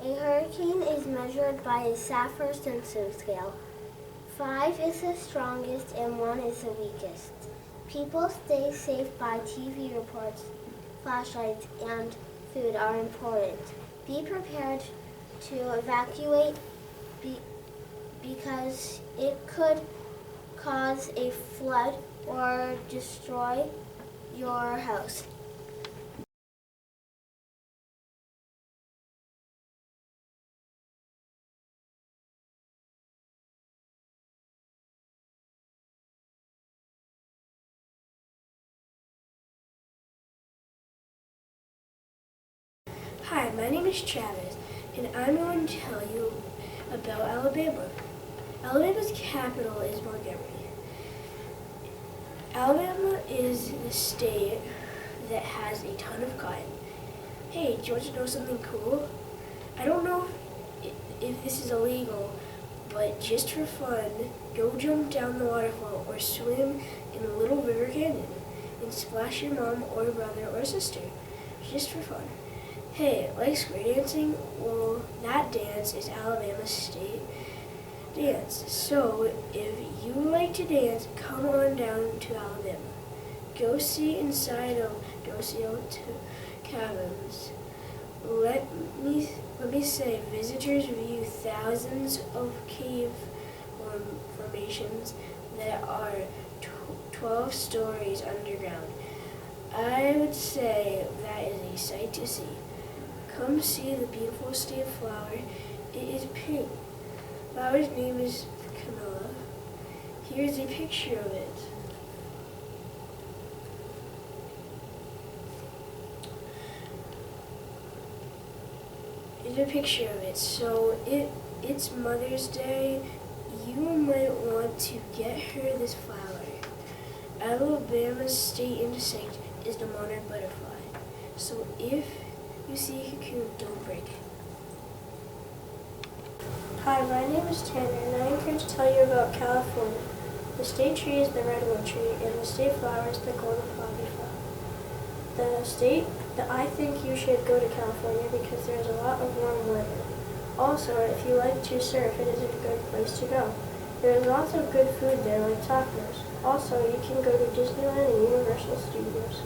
A hurricane is measured by a Saffir-Simpson scale. 5 is the strongest and 1 is the weakest. People stay safe by TV reports. Flashlights and food are important. Be prepared to evacuate because it could cause a flood or destroy your house. Hi, my name is Travis, and I'm going to tell you about Alabama. Alabama's capital is Montgomery. Alabama is the state that has a ton of cotton. Hey, do you want to know something cool? I don't know if this is illegal, but just for fun, go jump down the waterfall or swim in a little river canyon and splash your mom or brother or sister, just for fun. Hey, like square dancing? Well, that dance is Alabama's state dance. So, if you like to dance, come on down to Alabama. Go see inside of Docio cabins. Let me say, visitors view thousands of cave formations that are 12 stories underground. I would say that is a sight to see. Come see the beautiful state flower. It is pink. Flower's name is Camilla. Here's a picture of it. Here's a picture of it. So it's Mother's Day. You might want to get her this flower. Alabama's state insect is the monarch butterfly. So if you see a cocoon, don't break it. Hi, my name is Tanner, and I am here to tell you about California. The state tree is the redwood tree, and the state flower is the golden poppy flower. I think you should go to California because there's a lot of warm weather. Also, if you like to surf, it is a good place to go. There is lots of good food there, like tacos. Also, you can go to Disneyland and Universal Studios.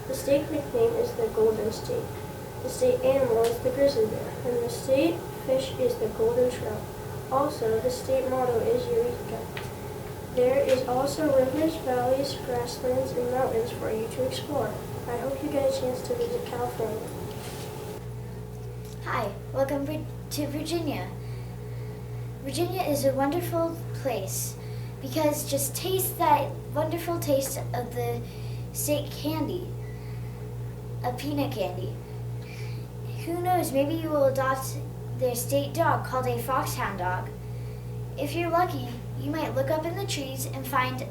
The state nickname is the Golden State. The state animal is the grizzly bear, and the state fish is the golden trout. Also, the state motto is Eureka. There is also rivers, valleys, grasslands, and mountains for you to explore. I hope you get a chance to visit California. Hi, welcome to Virginia. Virginia is a wonderful place because just taste that wonderful taste of the state candy, a peanut candy. Who knows, maybe you will adopt their state dog called a foxhound dog. If you're lucky, you might look up in the trees and find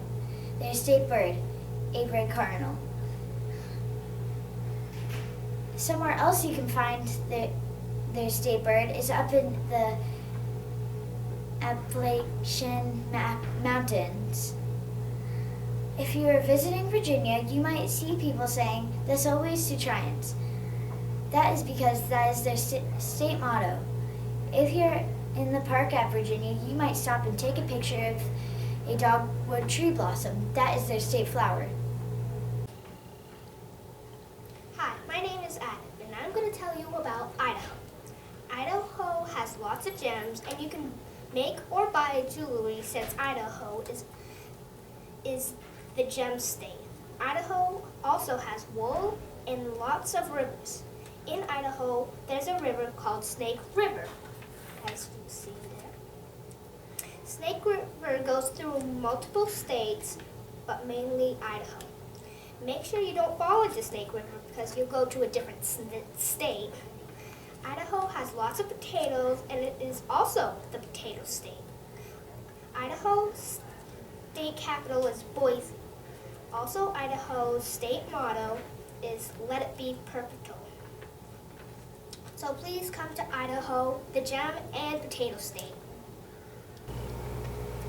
their state bird, a gray cardinal. Somewhere else you can find their state bird is up in the Appalachian Mountains. If you are visiting Virginia, you might see people saying, "There's always to Triumphs." That is because that is their state motto. If you're in the park at Virginia, you might stop and take a picture of a dogwood tree blossom. That is their state flower. Hi, my name is Adam, and I'm going to tell you about Idaho. Idaho has lots of gems, and you can make or buy jewelry since Idaho is the gem state. Idaho also has wool and lots of rivers. In Idaho, there's a river called Snake River, as you see there. Snake River goes through multiple states, but mainly Idaho. Make sure you don't fall into Snake River because you'll go to a different state. Idaho has lots of potatoes, and it is also the potato state. Idaho's state capital is Boise. Also, Idaho's state motto is "Let it be perpetual." So please come to Idaho, the gem and potato state.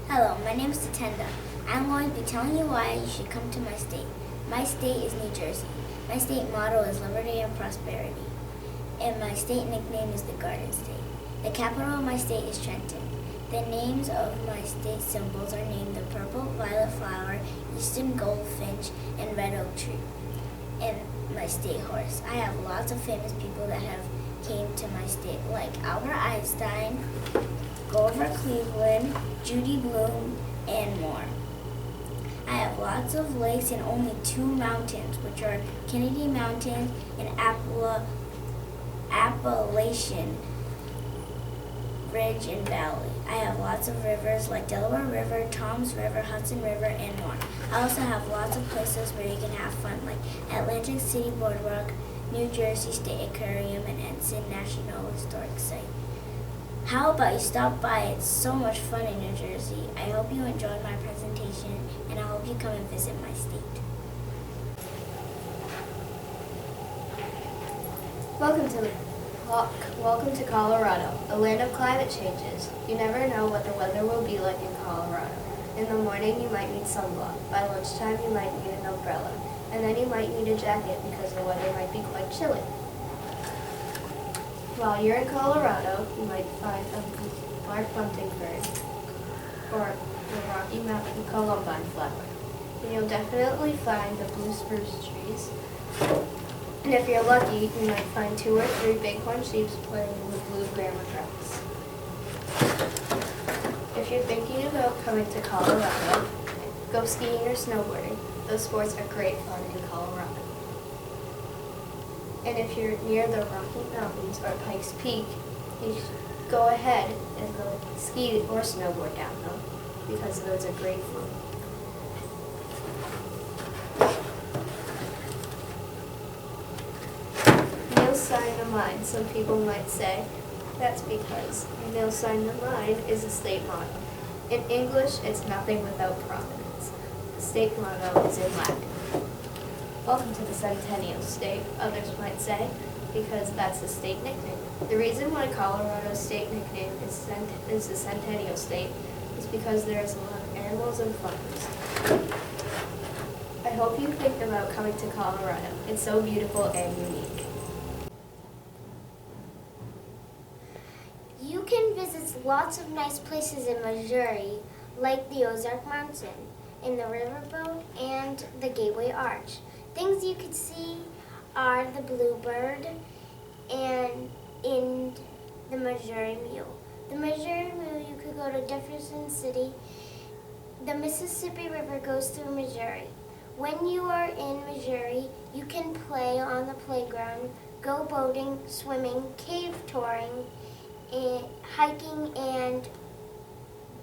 Hello, my name is Tatenda. I'm going to be telling you why you should come to my state. My state is New Jersey. My state motto is liberty and prosperity. And my state nickname is the Garden State. The capital of my state is Trenton. The names of my state symbols are named the purple violet flower, eastern goldfinch, and red oak tree. And my state horse. I have lots of famous people that have came to my state, like Albert Einstein, Grover Cleveland, Judy Blume, and more. I have lots of lakes and only 2 mountains, which are Kennedy Mountain and Appalachian Ridge and Valley. I have lots of rivers like Delaware River, Toms River, Hudson River, and more. I also have lots of places where you can have fun, like Atlantic City Boardwalk, New Jersey State Aquarium, and Ensign National Historic Site. How about you stop by? It's so much fun in New Jersey. I hope you enjoyed my presentation, and I hope you come and visit my state. Welcome to Colorado, a land of climate changes. You never know what the weather will be like in Colorado. In the morning, you might need sunblock. By lunchtime, you might need an umbrella. And then you might need a jacket because the weather might be quite chilly. While you're in Colorado, you might find a black bunting fern or the Rocky Mountain columbine flower. And you'll definitely find the blue spruce trees. And if you're lucky, you might find 2 or 3 bighorn sheep playing with blue grama grass. If you're thinking about coming to Colorado, go skiing or snowboarding. Those sports are great fun in Colorado. And if you're near the Rocky Mountains or Pikes Peak, you should go ahead and go ski or snowboard down them because those are great fun. Nil sign of mind, some people might say. That's because nil sign of mind is a state motto. In English, it's nothing without providence. The state motto is in Latin. Welcome to the Centennial State, others might say, because that's the state nickname. The reason why Colorado's state nickname is the Centennial State is because there's a lot of animals and farms. I hope you think about coming to Colorado. It's so beautiful and unique. You can visit lots of nice places in Missouri, like the Ozark Mountain, in the riverboat, and the Gateway Arch. Things you could see are the Bluebird and in the Missouri Mule. The Missouri Mule, you could go to Jefferson City. The Mississippi River goes through Missouri. When you are in Missouri, you can play on the playground, go boating, swimming, cave touring, hiking, and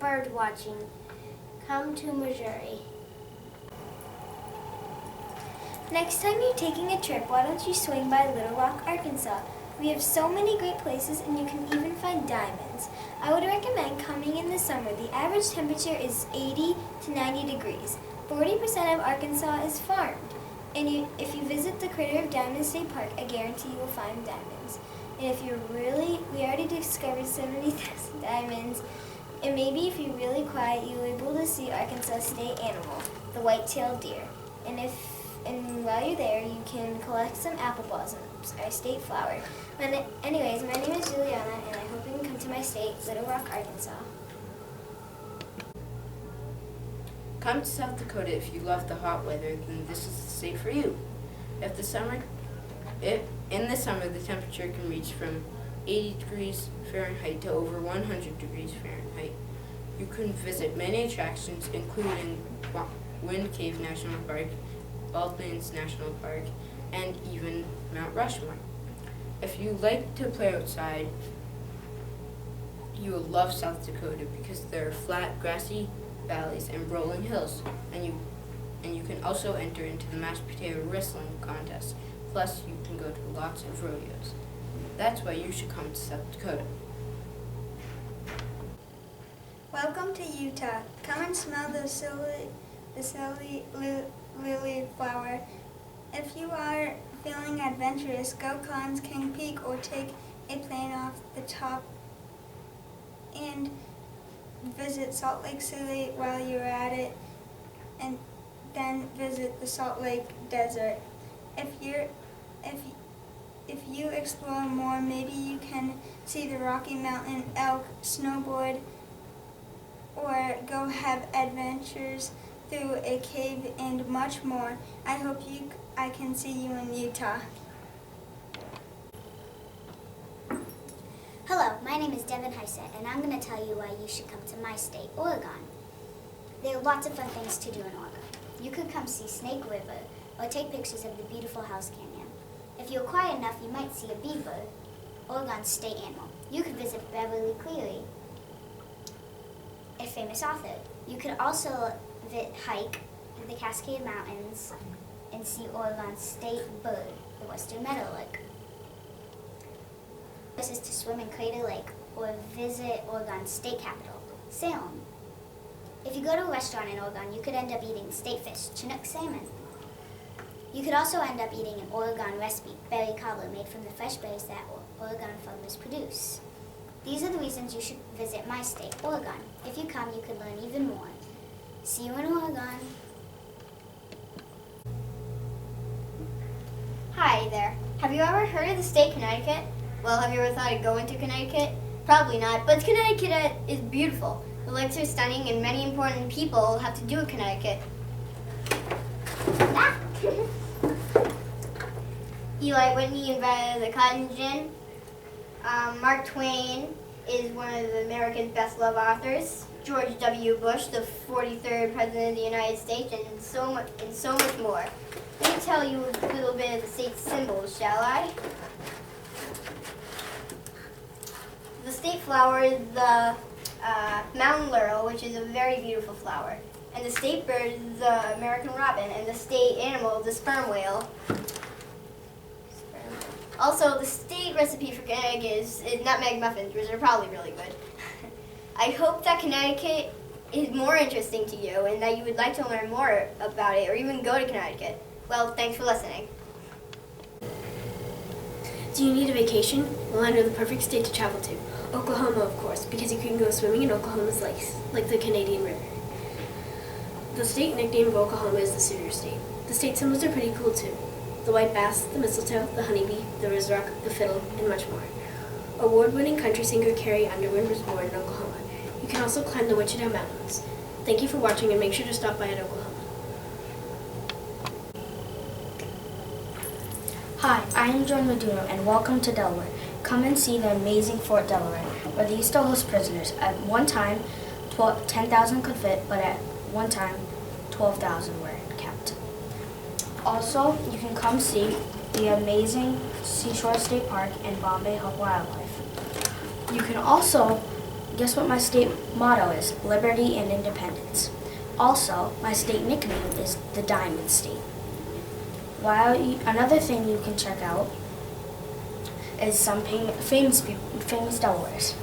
bird watching. Come to Missouri. Next time you're taking a trip, why don't you swing by Little Rock, Arkansas? We have so many great places, and you can even find diamonds. I would recommend coming in the summer. The average temperature is 80 to 90 degrees. 40% of Arkansas is farmed. And if you visit the Crater of Diamonds State Park, I guarantee you will find diamonds. And if you're we already discovered 70,000 diamonds. And maybe if you're really quiet, you'll be able to see Arkansas' state animal, the white-tailed deer. And while you're there, you can collect some apple blossoms, our state flower. Anyways, my name is Juliana, and I hope you can come to my state, Little Rock, Arkansas. Come to South Dakota if you love the hot weather, then this is the state for you. In the summer, the temperature can reach from 80 degrees Fahrenheit to over 100 degrees Fahrenheit. You can visit many attractions, including Wind Cave National Park, Baldwin's National Park, and even Mount Rushmore. If you like to play outside, you will love South Dakota because there are flat, grassy valleys and rolling hills, and you can also enter into the mashed potato wrestling contest. Plus, you can go to lots of rodeos. That's why you should come to South Dakota. Welcome to Utah. Come and smell the silly lily flower. If you are feeling adventurous, go climb King Peak or take a plane off the top and visit Salt Lake City while you're at it, and then visit the Salt Lake Desert. If you explore more, maybe you can see the Rocky Mountain elk, snowboard, or go have adventures through a cave and much more. I hope I can see you in Utah. Hello, my name is Devin Heisett, and I'm going to tell you why you should come to my state, Oregon. There are lots of fun things to do in Oregon. You could come see Snake River or take pictures of the beautiful House Canyon. If you're quiet enough, you might see a beaver, Oregon's state animal. You could visit Beverly Cleary, a famous author. You could also hike the Cascade Mountains and see Oregon's state bird, the western meadowlark. This is to swim in Crater Lake or visit Oregon's state capital, Salem. If you go to a restaurant in Oregon, you could end up eating state fish, Chinook salmon. You could also end up eating an Oregon recipe, berry cobbler, made from the fresh berries that Oregon farmers produce. These are the reasons you should visit my state, Oregon. If you come, you could learn even more. See you in Oregon. Hi there. Have you ever heard of the state Connecticut? Well, have you ever thought of going to Connecticut? Probably not, but Connecticut is beautiful. The lakes are stunning, and many important people have to do with Connecticut. Ah. Eli Whitney invented the cotton gin. Mark Twain is one of America's best-loved authors. George W. Bush, the 43rd President of the United States, and so much more. Let me tell you a little bit of the state's symbols, shall I? The state flower is the mountain laurel, which is a very beautiful flower. And the state bird is the American robin, and the state animal is the sperm whale. Also, the state recipe for Connecticut is nutmeg muffins, which are probably really good. I hope that Connecticut is more interesting to you and that you would like to learn more about it or even go to Connecticut. Well, thanks for listening. Do you need a vacation? Well, I know the perfect state to travel to. Oklahoma, of course, because you can go swimming in Oklahoma's lakes, like the Canadian River. The state nickname of Oklahoma is the Cedar State. The state symbols are pretty cool too. The white bass, the mistletoe, the honeybee, the roserock, the fiddle, and much more. Award-winning country singer Carrie Underwood was born in Oklahoma. You can also climb the Wichita Mountains. Thank you for watching and make sure to stop by at Oklahoma. Hi, I am John Maduro and welcome to Delaware. Come and see the amazing Fort Delaware, where they used to host prisoners. At one time, 10,000 could fit, but at one time, 12,000 were kept. Also, you can come see the amazing Seashore State Park and Bombay Wildlife. You can also, guess what my state motto is? Liberty and independence. Also, my state nickname is the Diamond State. Another thing you can check out is some famous Delawares,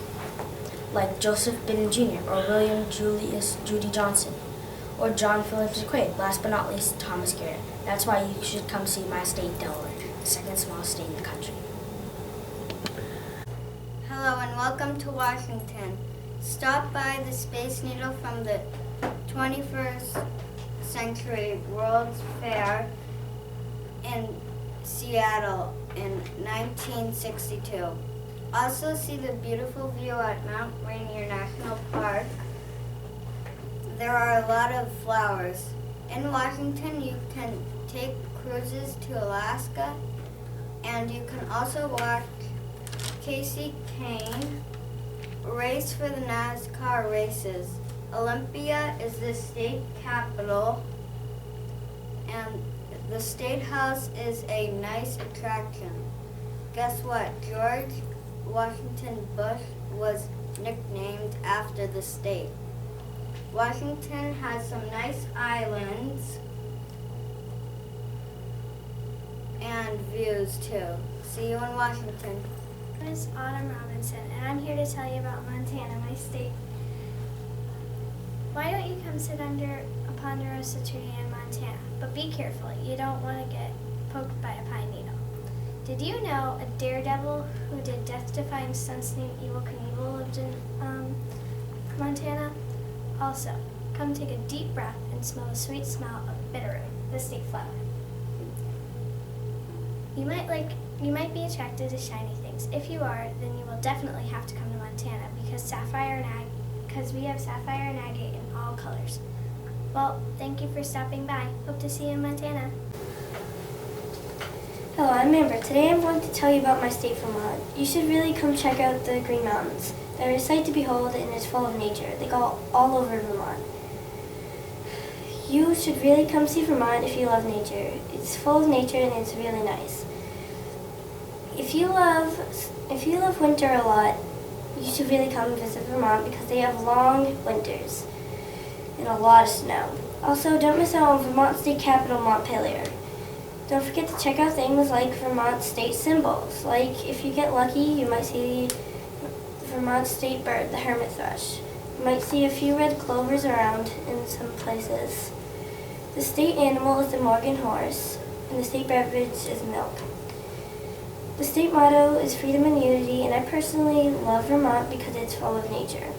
like Joseph Biden Jr. or William Julius Judy Johnson, or John Phillips Quaid. Last but not least, Thomas Garrett. That's why you should come see my state, Delaware, the second smallest state in the country. Hello and welcome to Washington. Stop by the Space Needle from the 21st Century World's Fair in Seattle in 1962. Also see the beautiful view at Mount Rainier National Park. There are a lot of flowers. In Washington, you can take cruises to Alaska, and you can also watch Casey Kane race for the NASCAR races. Olympia is the state capital, and the State House is a nice attraction. Guess what? George Washington Bush was nicknamed after the state. Washington has some nice islands and views too. See you in Washington. My name is Autumn Robinson, and I'm here to tell you about Montana, my state. Why don't you come sit under a ponderosa tree in Montana? But be careful, you don't want to get poked by a pine needle. Did you know a daredevil who did death-defying stunts named Evel Knievel lived in Montana? Also, come take a deep breath and smell the sweet smell of bitterroot, the state flower. You might be attracted to shiny things. If you are, then you will definitely have to come to Montana because we have sapphire and agate in all colors. Well, thank you for stopping by. Hope to see you in Montana. Hello, I'm Amber. Today I'm going to tell you about my state, Vermont. You should really come check out the Green Mountains. They're a sight to behold and it's full of nature. They go all over Vermont. You should really come see Vermont if you love nature. It's full of nature and it's really nice. If you love winter a lot, you should really come visit Vermont because they have long winters and a lot of snow. Also, don't miss out on Vermont state capital, Montpelier. Don't forget to check out things like Vermont state symbols. Like, if you get lucky, you might see the Vermont state bird, the hermit thrush. You might see a few red clovers around in some places. The state animal is the Morgan horse, and the state beverage is milk. The state motto is freedom and unity, and I personally love Vermont because it's full of nature.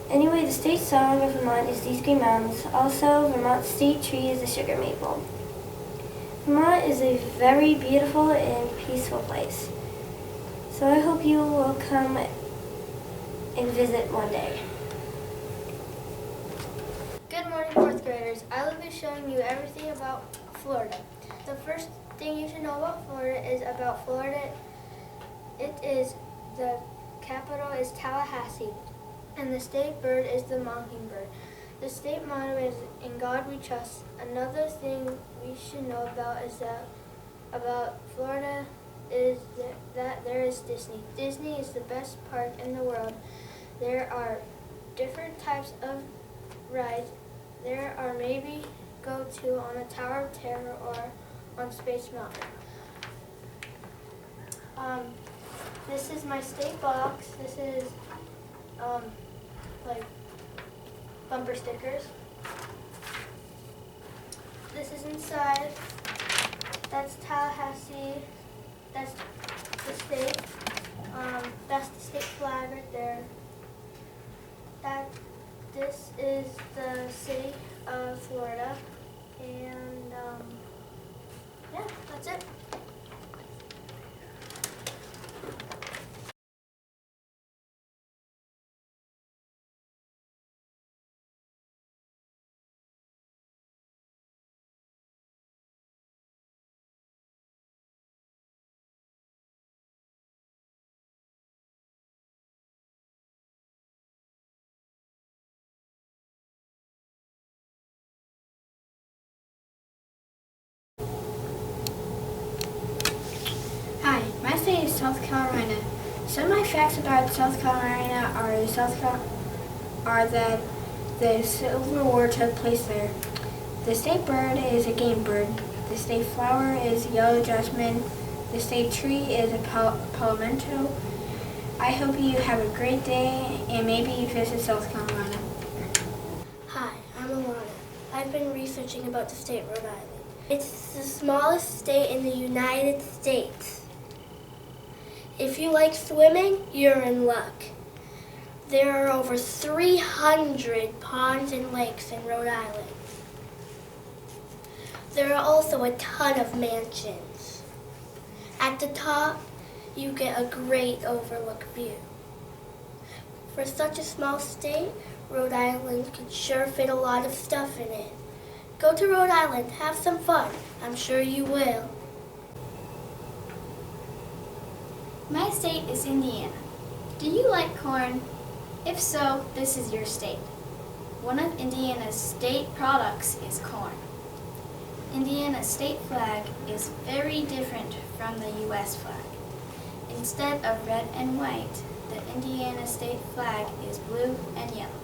Anyway, the state song of Vermont is These Green Mountains. Also, Vermont's state tree is the sugar maple. Vermont is a very beautiful and peaceful place. So I hope you will come and visit one day. Good morning, fourth graders. I will be showing you everything about Florida. The first thing you should know about Florida is the capital is Tallahassee, and the state bird is the mockingbird. The state motto is "In God We Trust." Another thing we should know about Florida is that there is Disney. Disney is the best park in the world. There are different types of rides. There are maybe go to on the Tower of Terror or on Space Mountain. This is my state box. This is like bumper stickers. This is inside. That's Tallahassee. That's the state. That's the state flag right there. This is the city of Florida. And yeah, that's it. South Carolina. Some of my facts about South Carolina are that the Civil War took place there. The state bird is a game bird. The state flower is yellow jasmine. The state tree is a palmetto. I hope you have a great day and maybe you visit South Carolina. Hi, I'm Alana. I've been researching about the state of Rhode Island. It's the smallest state in the United States. If you like swimming, you're in luck. There are over 300 ponds and lakes in Rhode Island. There are also a ton of mansions. At the top, you get a great overlook view. For such a small state, Rhode Island can sure fit a lot of stuff in it. Go to Rhode Island, have some fun. I'm sure you will. My state is Indiana. Do you like corn? If so, this is your state. One of Indiana's state products is corn. Indiana's state flag is very different from the U.S. flag. Instead of red and white, the Indiana state flag is blue and yellow.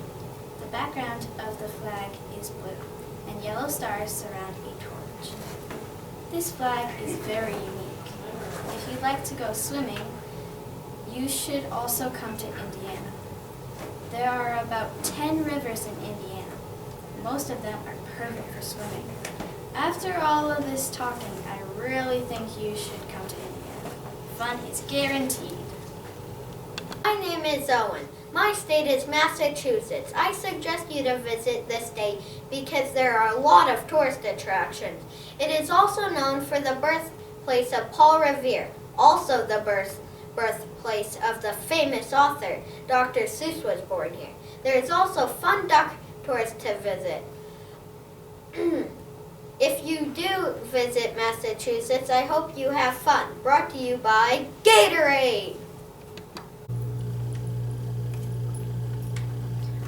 The background of the flag is blue, and yellow stars surround a torch. This flag is very unique. If you'd like to go swimming, you should also come to Indiana. There are about 10 rivers in Indiana. Most of them are perfect for swimming. After all of this talking, I really think you should come to Indiana. Fun is guaranteed. My name is Owen. My state is Massachusetts. I suggest you to visit this state because there are a lot of tourist attractions. It is also known for the birthplace of Paul Revere, also the birthplace of the famous author Dr. Seuss was born here. There is also fun duck tours to visit. If you do visit Massachusetts, I hope you have fun. Brought to you by Gatorade.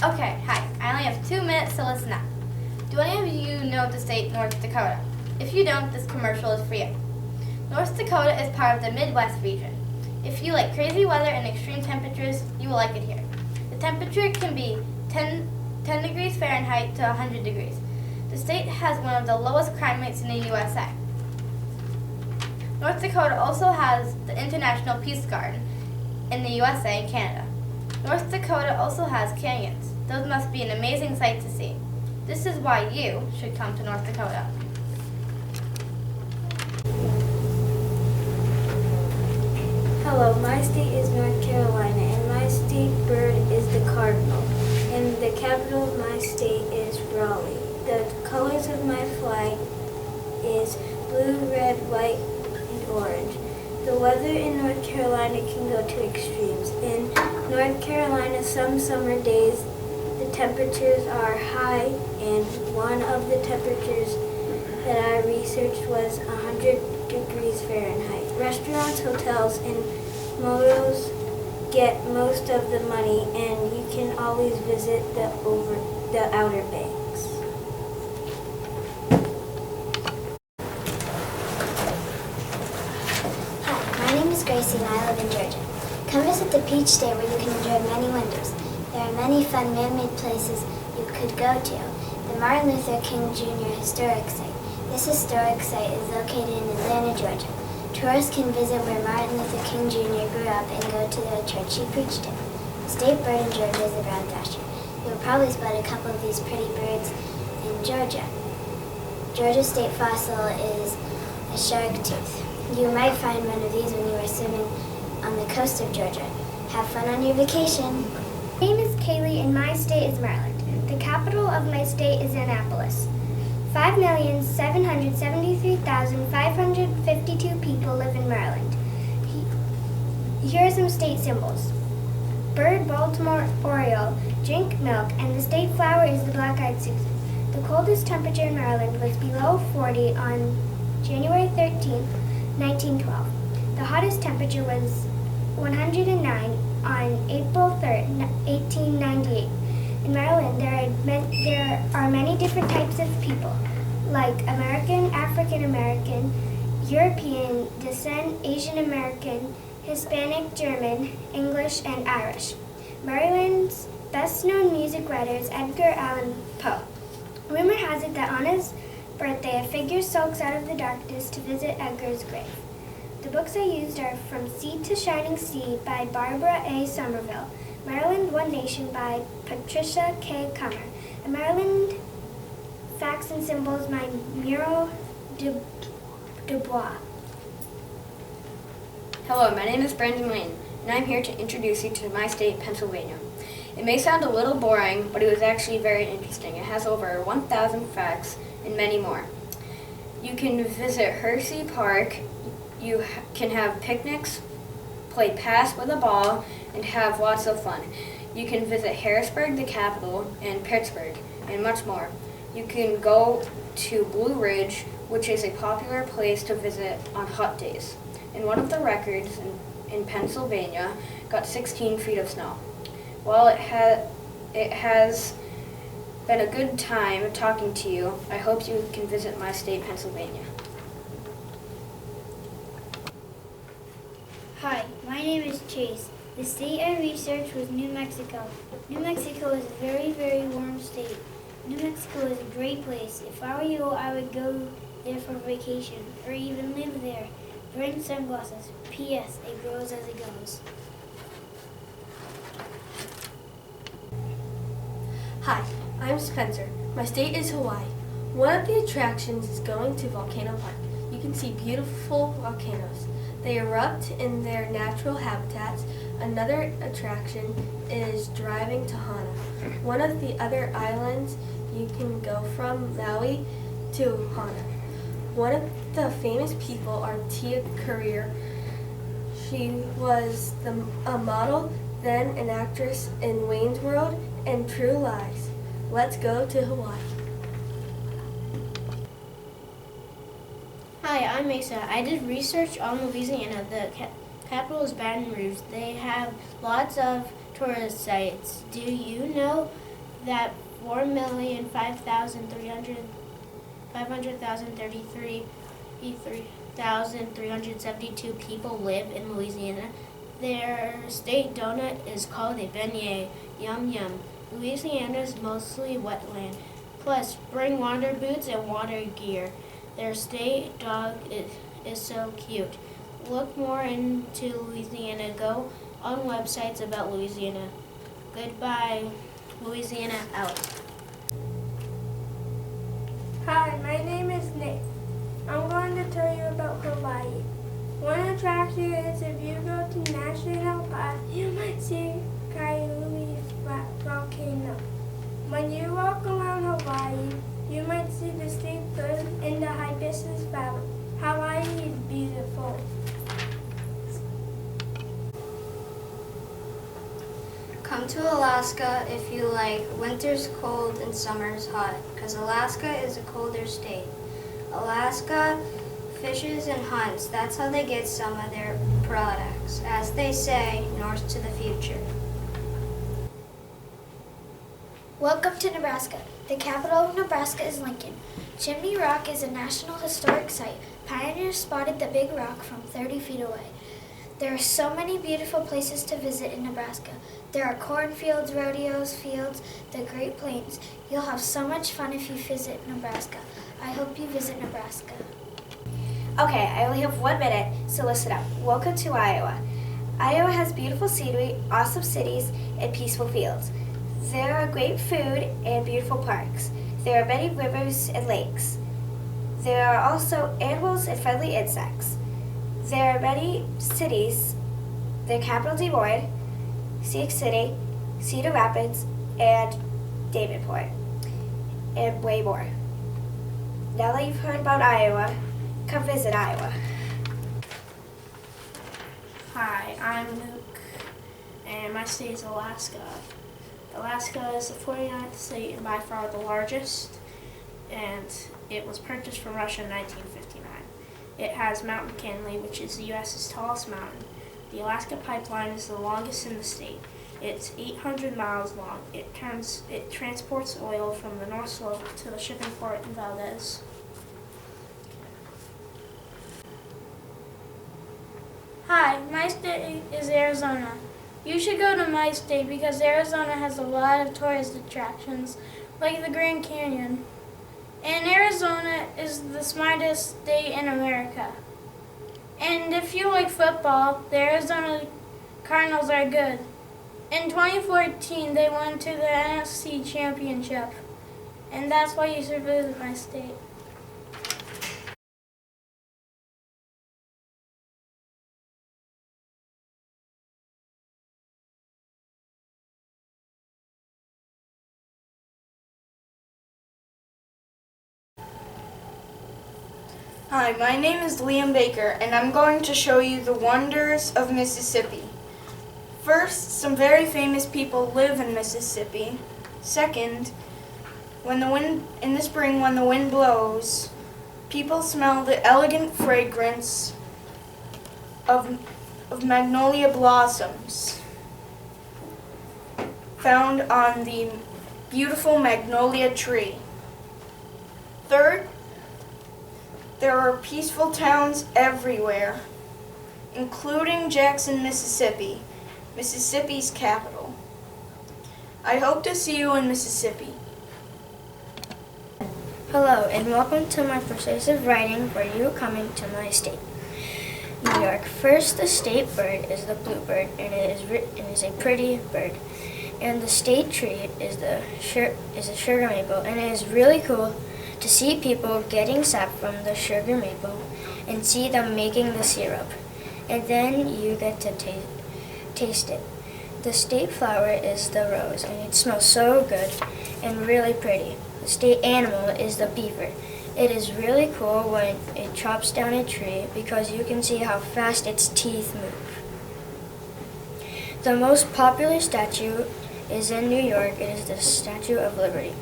Okay, hi. I only have 2 minutes, so listen up. Do any of you know the state North Dakota? If you don't, this commercial is for you. North Dakota is part of the Midwest region. If you like crazy weather and extreme temperatures, you will like it here. The temperature can be 10 degrees Fahrenheit to 100 degrees. The state has one of the lowest crime rates in the USA. North Dakota also has the International Peace Garden in the USA and Canada. North Dakota also has canyons. Those must be an amazing sight to see. This is why you should come to North Dakota. Hello, my state is North Carolina, and my state bird is the cardinal, and the capital of my state is Raleigh. The colors of my flag is blue, red, white, and orange. The weather in North Carolina can go to extremes. In North Carolina, some summer days, the temperatures are high, and one of the temperatures that I researched was 100 degrees Fahrenheit. Restaurants, hotels, and motels get most of the money, and you can always visit the Outer Banks. My name is Gracie and I live in Georgia. Come visit the Peach State where you can enjoy many wonders. There are many fun man-made places you could go to. The Martin Luther King Jr. Historic Site. This historic site is located in Atlanta, Georgia. Tourists can visit where Martin Luther King Jr. grew up and go to the church he preached in. The state bird in Georgia is the brown thrasher. You'll probably spot a couple of these pretty birds in Georgia. Georgia's state fossil is a shark tooth. You might find one of these when you are swimming on the coast of Georgia. Have fun on your vacation. My name is Kaylee and my state is Maryland. The capital of my state is Annapolis. 5,773,552 people live in Maryland. Here are some state symbols. Bird, Baltimore Oriole, drink milk, and the state flower is the black-eyed Susan. The coldest temperature in Maryland was below 40 on January 13th, 1912. The hottest temperature was 109 on April 3rd, 1898. In Maryland, there are many different types of people, like American, African American, European descent, Asian American, Hispanic, German, English, and Irish. Maryland's best-known music writer is Edgar Allan Poe. Rumor has it that on his birthday, a figure sulks out of the darkness to visit Edgar's grave. The books I used are From Sea to Shining Sea by Barbara A. Somerville, Maryland One Nation by Patricia K. Kummer, and Maryland Facts and Symbols by Muriel Dubois. Hello, my name is Brandon Lane, and I'm here to introduce you to my state, Pennsylvania. It may sound a little boring, but it was actually very interesting. It has over 1,000 facts and many more. You can visit Hershey Park, you can have picnics, play pass with a ball, and have lots of fun. You can visit Harrisburg, the capital, and Pittsburgh, and much more. You can go to Blue Ridge, which is a popular place to visit on hot days. And one of the records in Pennsylvania got 16 feet of snow. While it has been a good time talking to you, I hope you can visit my state, Pennsylvania. Hi, my name is Chase. The state I researched was New Mexico. New Mexico is a very, very warm state. New Mexico is a great place. If I were you, I would go there for vacation or even live there. Bring sunglasses. P.S. It grows as it goes. Hi, I'm Spencer. My state is Hawaii. One of the attractions is going to Volcano Park. You can see beautiful volcanoes. They erupt in their natural habitats. Another attraction is driving to Hana. One of the other islands you can go from Maui to Hana. One of the famous people are Tia Carrere. She was a model, then an actress in Wayne's World and True Lies. Let's go to Hawaii. Hi, I'm Mesa. I did research on Louisiana. The capital is Baton Rouge. They have lots of tourist sites. Do you know that 4,500,373 people live in Louisiana? Their state donut is called a beignet. Yum yum. Louisiana is mostly wetland. Plus, bring water boots and water gear. Their state dog is so cute. Look more into Louisiana. Go on websites about Louisiana. Goodbye, Louisiana out. Hi, my name is Nick. I'm going to tell you about Hawaii. One attraction is if you go to National Park, you might see Kailui volcano. When you walk around Hawaii, you might see the state bird in the hibiscus flower. Hawaii is beautiful. Come to Alaska if you like winter's cold and summer's hot, because Alaska is a colder state. Alaska fishes and hunts. That's how they get some of their products. As they say, north to the future. Welcome to Nebraska. The capital of Nebraska is Lincoln. Chimney Rock is a National Historic Site. Pioneers spotted the big rock from 30 feet away. There are so many beautiful places to visit in Nebraska. There are cornfields, rodeos, fields, the Great Plains. You'll have so much fun if you visit Nebraska. I hope you visit Nebraska. Okay, I only have 1 minute, so listen up. Welcome to Iowa. Iowa has beautiful scenery, awesome cities, and peaceful fields. There are great food and beautiful parks. There are many rivers and lakes. There are also animals and friendly insects. There are many cities, the capital Des Moines, Sioux City, Cedar Rapids, and Davenport, and way more. Now that you've heard about Iowa, come visit Iowa. Hi, I'm Luke, and my state is Alaska. Alaska is the 49th state and by far the largest, and it was purchased from Russia in 1959. It has Mount McKinley, which is the U.S.'s tallest mountain. The Alaska Pipeline is the longest in the state. It's 800 miles long. It transports oil from the North Slope to the shipping port in Valdez. Hi. Hi, my state is Arizona. You should go to my state because Arizona has a lot of tourist attractions, like the Grand Canyon. And Arizona is the smartest state in America. And if you like football, the Arizona Cardinals are good. In 2014, they went to the NFC Championship. And that's why you should visit my state. Hi, my name is Liam Baker, and I'm going to show you the wonders of Mississippi. First, some very famous people live in Mississippi. Second, in the spring when the wind blows, people smell the elegant fragrance of magnolia blossoms found on the beautiful magnolia tree. Third, there are peaceful towns everywhere, including Jackson, Mississippi, Mississippi's capital. I hope to see you in Mississippi. Hello, and welcome to my persuasive writing for you coming to my state, New York. First, the state bird is the bluebird, and it is a pretty bird. And the state tree is a sugar maple, and it is really cool to see people getting sap from the sugar maple and see them making the syrup. And then you get to taste it. The state flower is the rose, and it smells so good and really pretty. The state animal is the beaver. It is really cool when it chops down a tree because you can see how fast its teeth move. The most popular statue is in New York. It is the Statue of Liberty.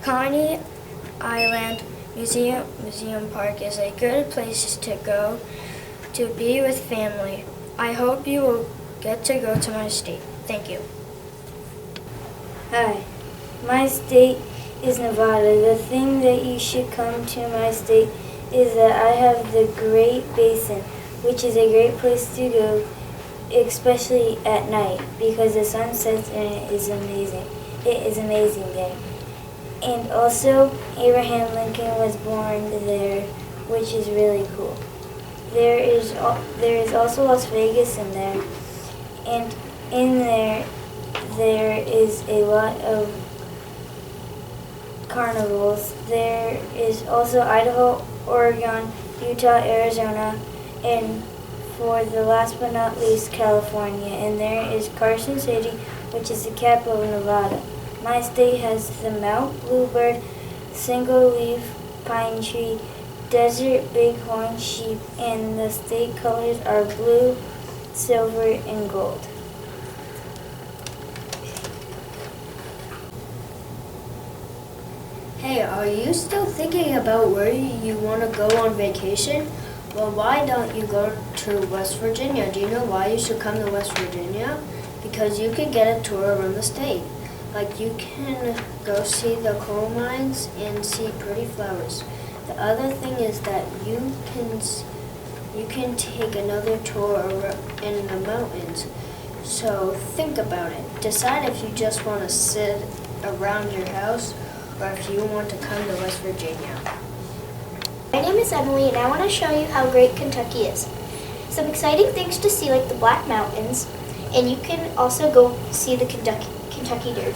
Coney Island Museum Park is a good place to go to be with family. I hope you will get to go to my state. Thank you. Hi, my state is Nevada. The thing that you should come to my state is that I have the Great Basin, which is a great place to go, especially at night, because the sun sets and it is amazing. It is amazing there. And also, Abraham Lincoln was born there, which is really cool. There is also Las Vegas in there, and in there is a lot of carnivals. There is also Idaho, Oregon, Utah, Arizona, and for the last but not least, California. And there is Carson City, which is the capital of Nevada. My state has the Mount Bluebird, single-leaf pine tree, desert bighorn sheep, and the state colors are blue, silver, and gold. Hey, are you still thinking about where you want to go on vacation? Well, why don't you go to West Virginia? Do you know why you should come to West Virginia? Because you can get a tour around the state. Like, you can go see the coal mines and see pretty flowers. The other thing is that you can take another tour in the mountains. So think about it. Decide if you just want to sit around your house or if you want to come to West Virginia. My name is Emily, and I want to show you how great Kentucky is. Some exciting things to see, like the Black Mountains, and you can also go see the Kentucky Derby.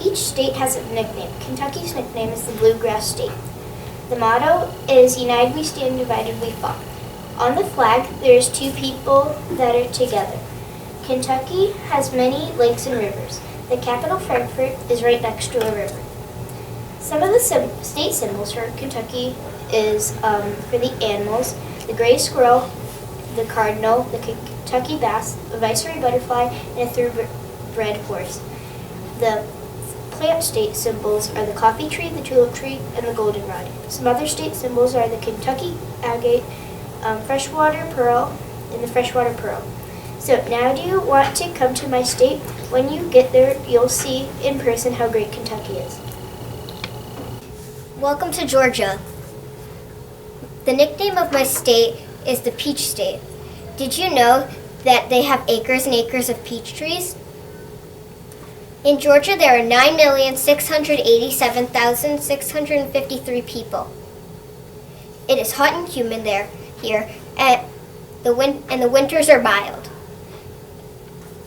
Each state has a nickname. Kentucky's nickname is the Bluegrass State. The motto is United We Stand, Divided We Fall. On the flag, there's two people that are together. Kentucky has many lakes and rivers. The capital, Frankfort, is right next to a river. Some of the state symbols for Kentucky is for the animals, the gray squirrel, the cardinal, the Kentucky bass, a viceroy butterfly, and a thoroughbred horse. The plant state symbols are the coffee tree, the tulip tree, and the goldenrod. Some other state symbols are the Kentucky agate, freshwater pearl, and the freshwater pearl. So now do you want to come to my state? When you get there, you'll see in person how great Kentucky is. Welcome to Georgia. The nickname of my state is the Peach State. Did you know that they have acres and acres of peach trees? In Georgia, there are 9,687,653 people. It is hot and humid here, and the winters are mild.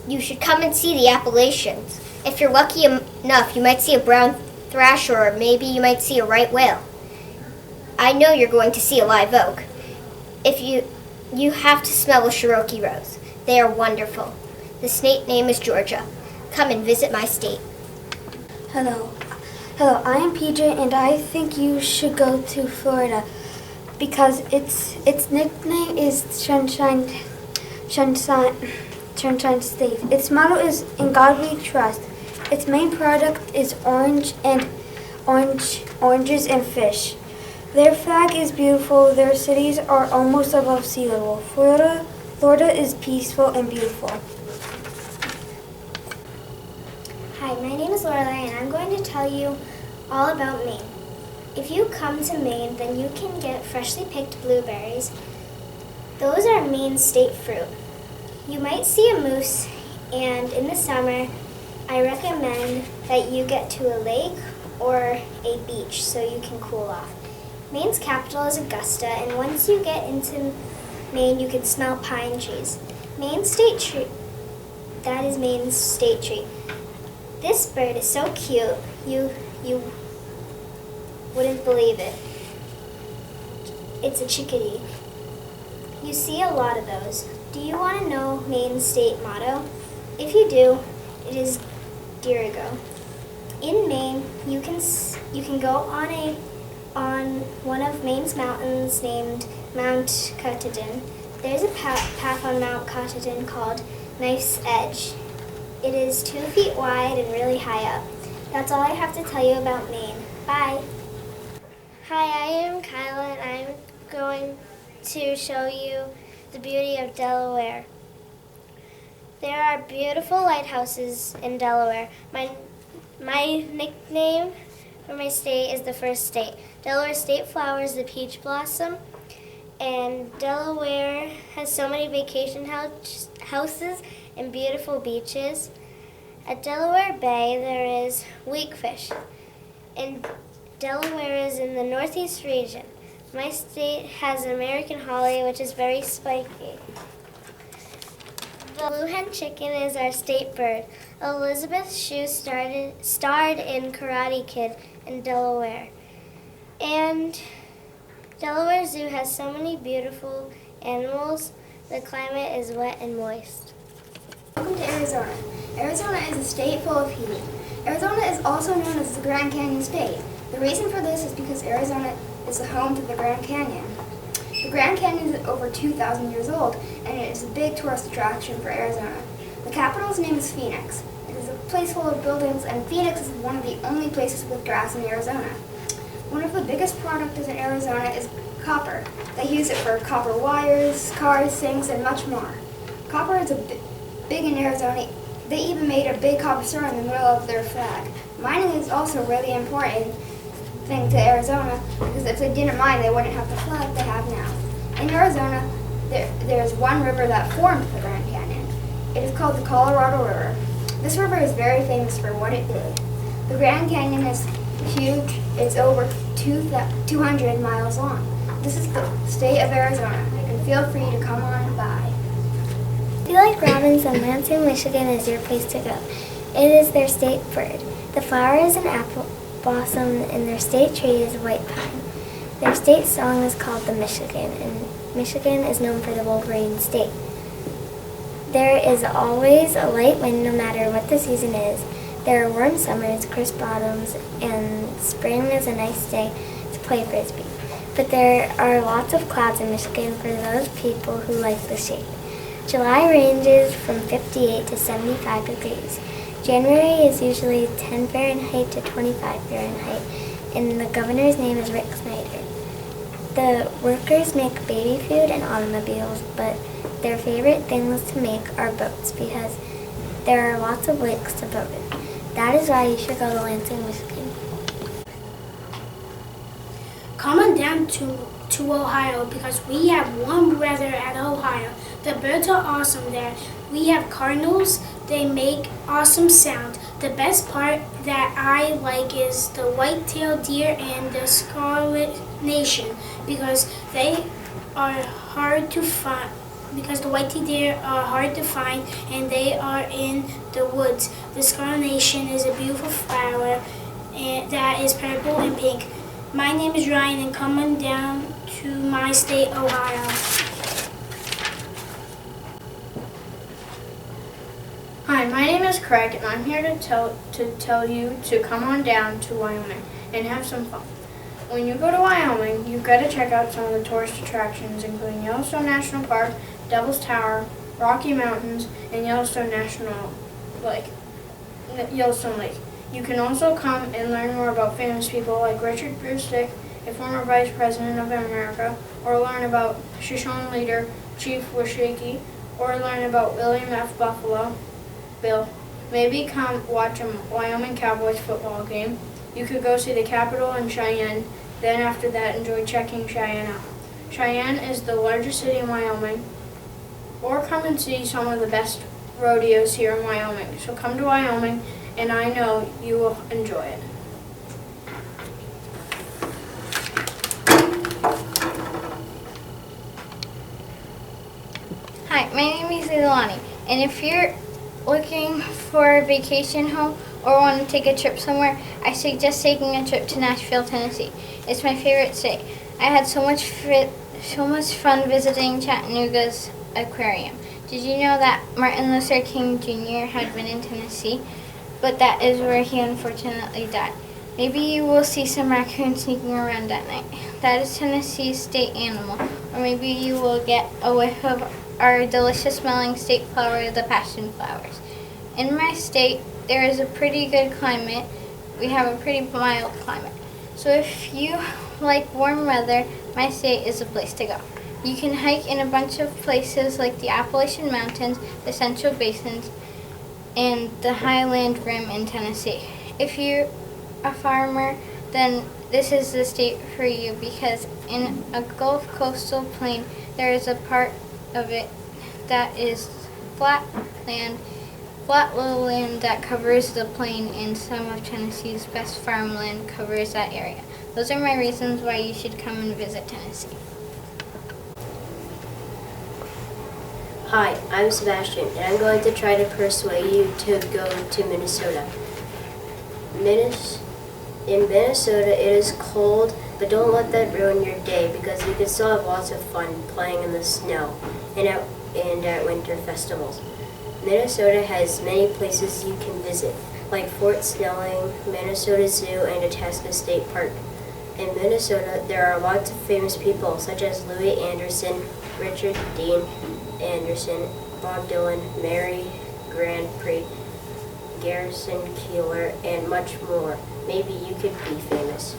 You should come and see the Appalachians. If you're lucky enough, you might see a brown thrasher, or maybe you might see a right whale. I know you're going to see a live oak. If you have to smell a Cherokee rose. They are wonderful. The state name is Georgia. Come and visit my state. Hello, I am PJ, and I think you should go to Florida because its nickname is Sunshine State. Its motto is "In God We Trust." Its main product is oranges and fish. Their flag is beautiful. Their cities are almost above sea level. Florida is peaceful and beautiful. Hi, my name is Lorelai, and I'm going to tell you all about Maine. If you come to Maine, then you can get freshly picked blueberries. Those are Maine's state fruit. You might see a moose, and in the summer, I recommend that you get to a lake or a beach so you can cool off. Maine's capital is Augusta, and once you get into Maine, you can smell pine trees. Maine's state tree, that is Maine's state tree. This bird is so cute, you wouldn't believe it. It's a chickadee. You see a lot of those. Do you want to know Maine's state motto? If you do, it is Dirigo. In Maine, you can go on one of Maine's mountains named Mount Katahdin. There's a path on Mount Katahdin called Knife's Edge. It is 2 feet wide and really high up. That's all I have to tell you about Maine. Bye. Hi, I am Kyla, and I'm going to show you the beauty of Delaware. There are beautiful lighthouses in Delaware. My nickname for my state is the First State. Delaware's state flower is the peach blossom, and Delaware has so many vacation houses and beautiful beaches. At Delaware Bay, there is weakfish, and Delaware is in the northeast region. My state has American holly, which is very spiky. The blue hen chicken is our state bird. Elizabeth Shue starred in Karate Kid in Delaware. And Delaware Zoo has so many beautiful animals. The climate is wet and moist. Welcome to Arizona. Arizona is a state full of heat. Arizona is also known as the Grand Canyon State. The reason for this is because Arizona is the home to the Grand Canyon. The Grand Canyon is over 2,000 years old, and it is a big tourist attraction for Arizona. The capital's name is Phoenix. It is a place full of buildings, and Phoenix is one of the only places with grass in Arizona. One of the biggest products in Arizona is copper. They use it for copper wires, cars, sinks, and much more. Copper is big in Arizona. They even made a big copper star in the middle of their flag. Mining is also a really important thing to Arizona, because if they didn't mine, they wouldn't have the flag they have now. In Arizona, there's one river that formed the Grand Canyon. It is called the Colorado River. This river is very famous for what it did. The Grand Canyon is huge. It's over 200 miles long. This is the state of Arizona, and feel free to come on by. If you like robins, then Lansing, Michigan is your place to go. It is their state bird. The flower is an apple blossom, and their state tree is white pine. Their state song is called the Michigan, and Michigan is known for the Wolverine State. There is always a light wind no matter what the season is. There are warm summers, crisp autumns, and spring is a nice day to play frisbee. But there are lots of clouds in Michigan for those people who like the shade. July ranges from 58 to 75 degrees. January is usually 10 Fahrenheit to 25 Fahrenheit, and the governor's name is Rick Snyder. The workers make baby food and automobiles, but their favorite things to make are boats because there are lots of lakes to boat in. That is why you should go to Lansing, Michigan. Come on down to to Ohio because we have warm weather at Ohio. The birds are awesome there. We have cardinals. They make awesome sound. The best part that I like is the white-tailed deer and the scarlet nation because they are hard to find. Because the white-tailed deer are hard to find and they are in the woods. The scarlet nation is a beautiful flower that is purple and pink. My name is Ryan and come on down to my state, Ohio. Hi, my name is Craig and I'm here to tell you to come on down to Wyoming and have some fun. When you go to Wyoming, you've got to check out some of the tourist attractions including Yellowstone National Park, Devil's Tower, Rocky Mountains, and Yellowstone Lake. You can also come and learn more about famous people like Richard Bruce Dick, a former Vice President of America, or learn about Shoshone leader Chief Washaki, or learn about William F. Buffalo Bill. Maybe come watch a Wyoming Cowboys football game. You could go see the Capitol in Cheyenne, then after that enjoy checking Cheyenne out. Cheyenne is the largest city in Wyoming. Or come and see some of the best rodeos here in Wyoming. So come to Wyoming, and I know you will enjoy it. Hi, my name is Ilani, and if you're looking for a vacation home or want to take a trip somewhere, I suggest taking a trip to Nashville, Tennessee. It's my favorite state. I had so much fun visiting Chattanooga's aquarium. Did you know that Martin Luther King Jr. had been in Tennessee? But that is where he unfortunately died. Maybe you will see some raccoons sneaking around at night. That is Tennessee's state animal. Or maybe you will get a whiff of our delicious smelling state flower, the passion flowers. In my state, there is a pretty good climate. We have a pretty mild climate. So if you like warm weather, my state is the place to go. You can hike in a bunch of places like the Appalachian Mountains, the Central Basins, and the Highland Rim in Tennessee. If you're a farmer, then this is the state for you because in a Gulf coastal plain, there is a part of it that is flat lowland that covers the plain, and some of Tennessee's best farmland covers that area. Those are my reasons why you should come and visit Tennessee. Hi, I'm Sebastian, and I'm going to try to persuade you to go to Minnesota. In Minnesota, it is cold, but don't let that ruin your day because you can still have lots of fun playing in the snow and at winter festivals. Minnesota has many places you can visit, like Fort Snelling, Minnesota Zoo, and Itasca State Park. In Minnesota, there are lots of famous people such as Louis Anderson, Richard Dean Anderson, Bob Dylan, Mary Grand Prix, Garrison Keillor, and much more. Maybe you could be famous.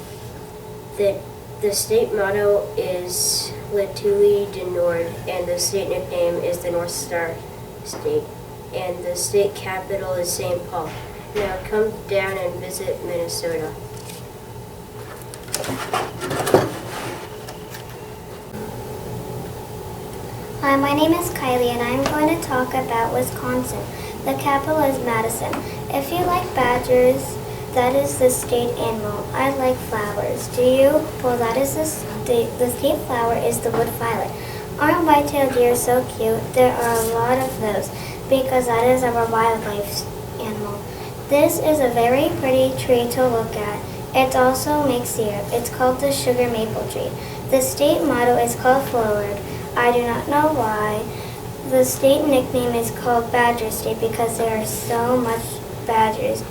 The state motto is L'Étoile du Nord, and the state nickname is the North Star State, and the state capital is St. Paul. Now come down and visit Minnesota. Hi, my name is Kylie and I'm going to talk about Wisconsin. The capital is Madison. If you like badgers, that is the state animal. I like flowers. Do you? Well, that is the state flower is the wood violet. Aren't white-tailed deer so cute? There are a lot of those because that is our wildlife animal. This is a very pretty tree to look at. It also makes syrup. It's called the sugar maple tree. The state motto is called Forward. I do not know why. The state nickname is called Badger State because there are so much badgers.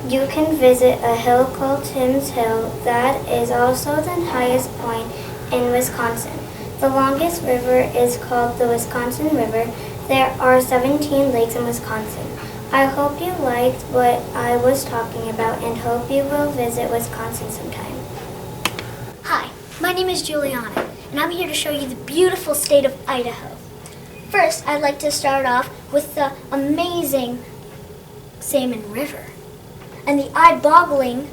You can visit a hill called Timms Hill. That is also the highest point in Wisconsin. The longest river is called the Wisconsin River. There are 17 lakes in Wisconsin. I hope you liked what I was talking about and hope you will visit Wisconsin sometime. Hi, my name is Juliana, and I'm here to show you the beautiful state of Idaho. First, I'd like to start off with the amazing Salmon River and the eye-boggling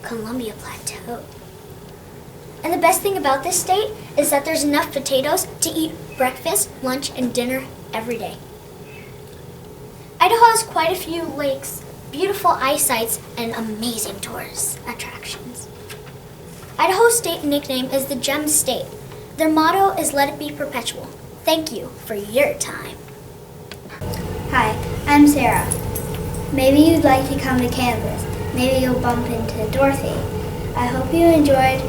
Columbia Plateau. And the best thing about this state is that there's enough potatoes to eat breakfast, lunch, and dinner every day. Idaho has quite a few lakes, beautiful ice sites, and amazing tourist attractions. Idaho's state nickname is the Gem State. Their motto is Let It Be Perpetual. Thank you for your time. Hi, I'm Sarah. Maybe you'd like to come to Kansas. Maybe you'll bump into Dorothy. I hope you enjoyed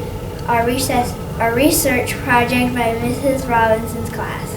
our research project by Mrs. Robinson's class.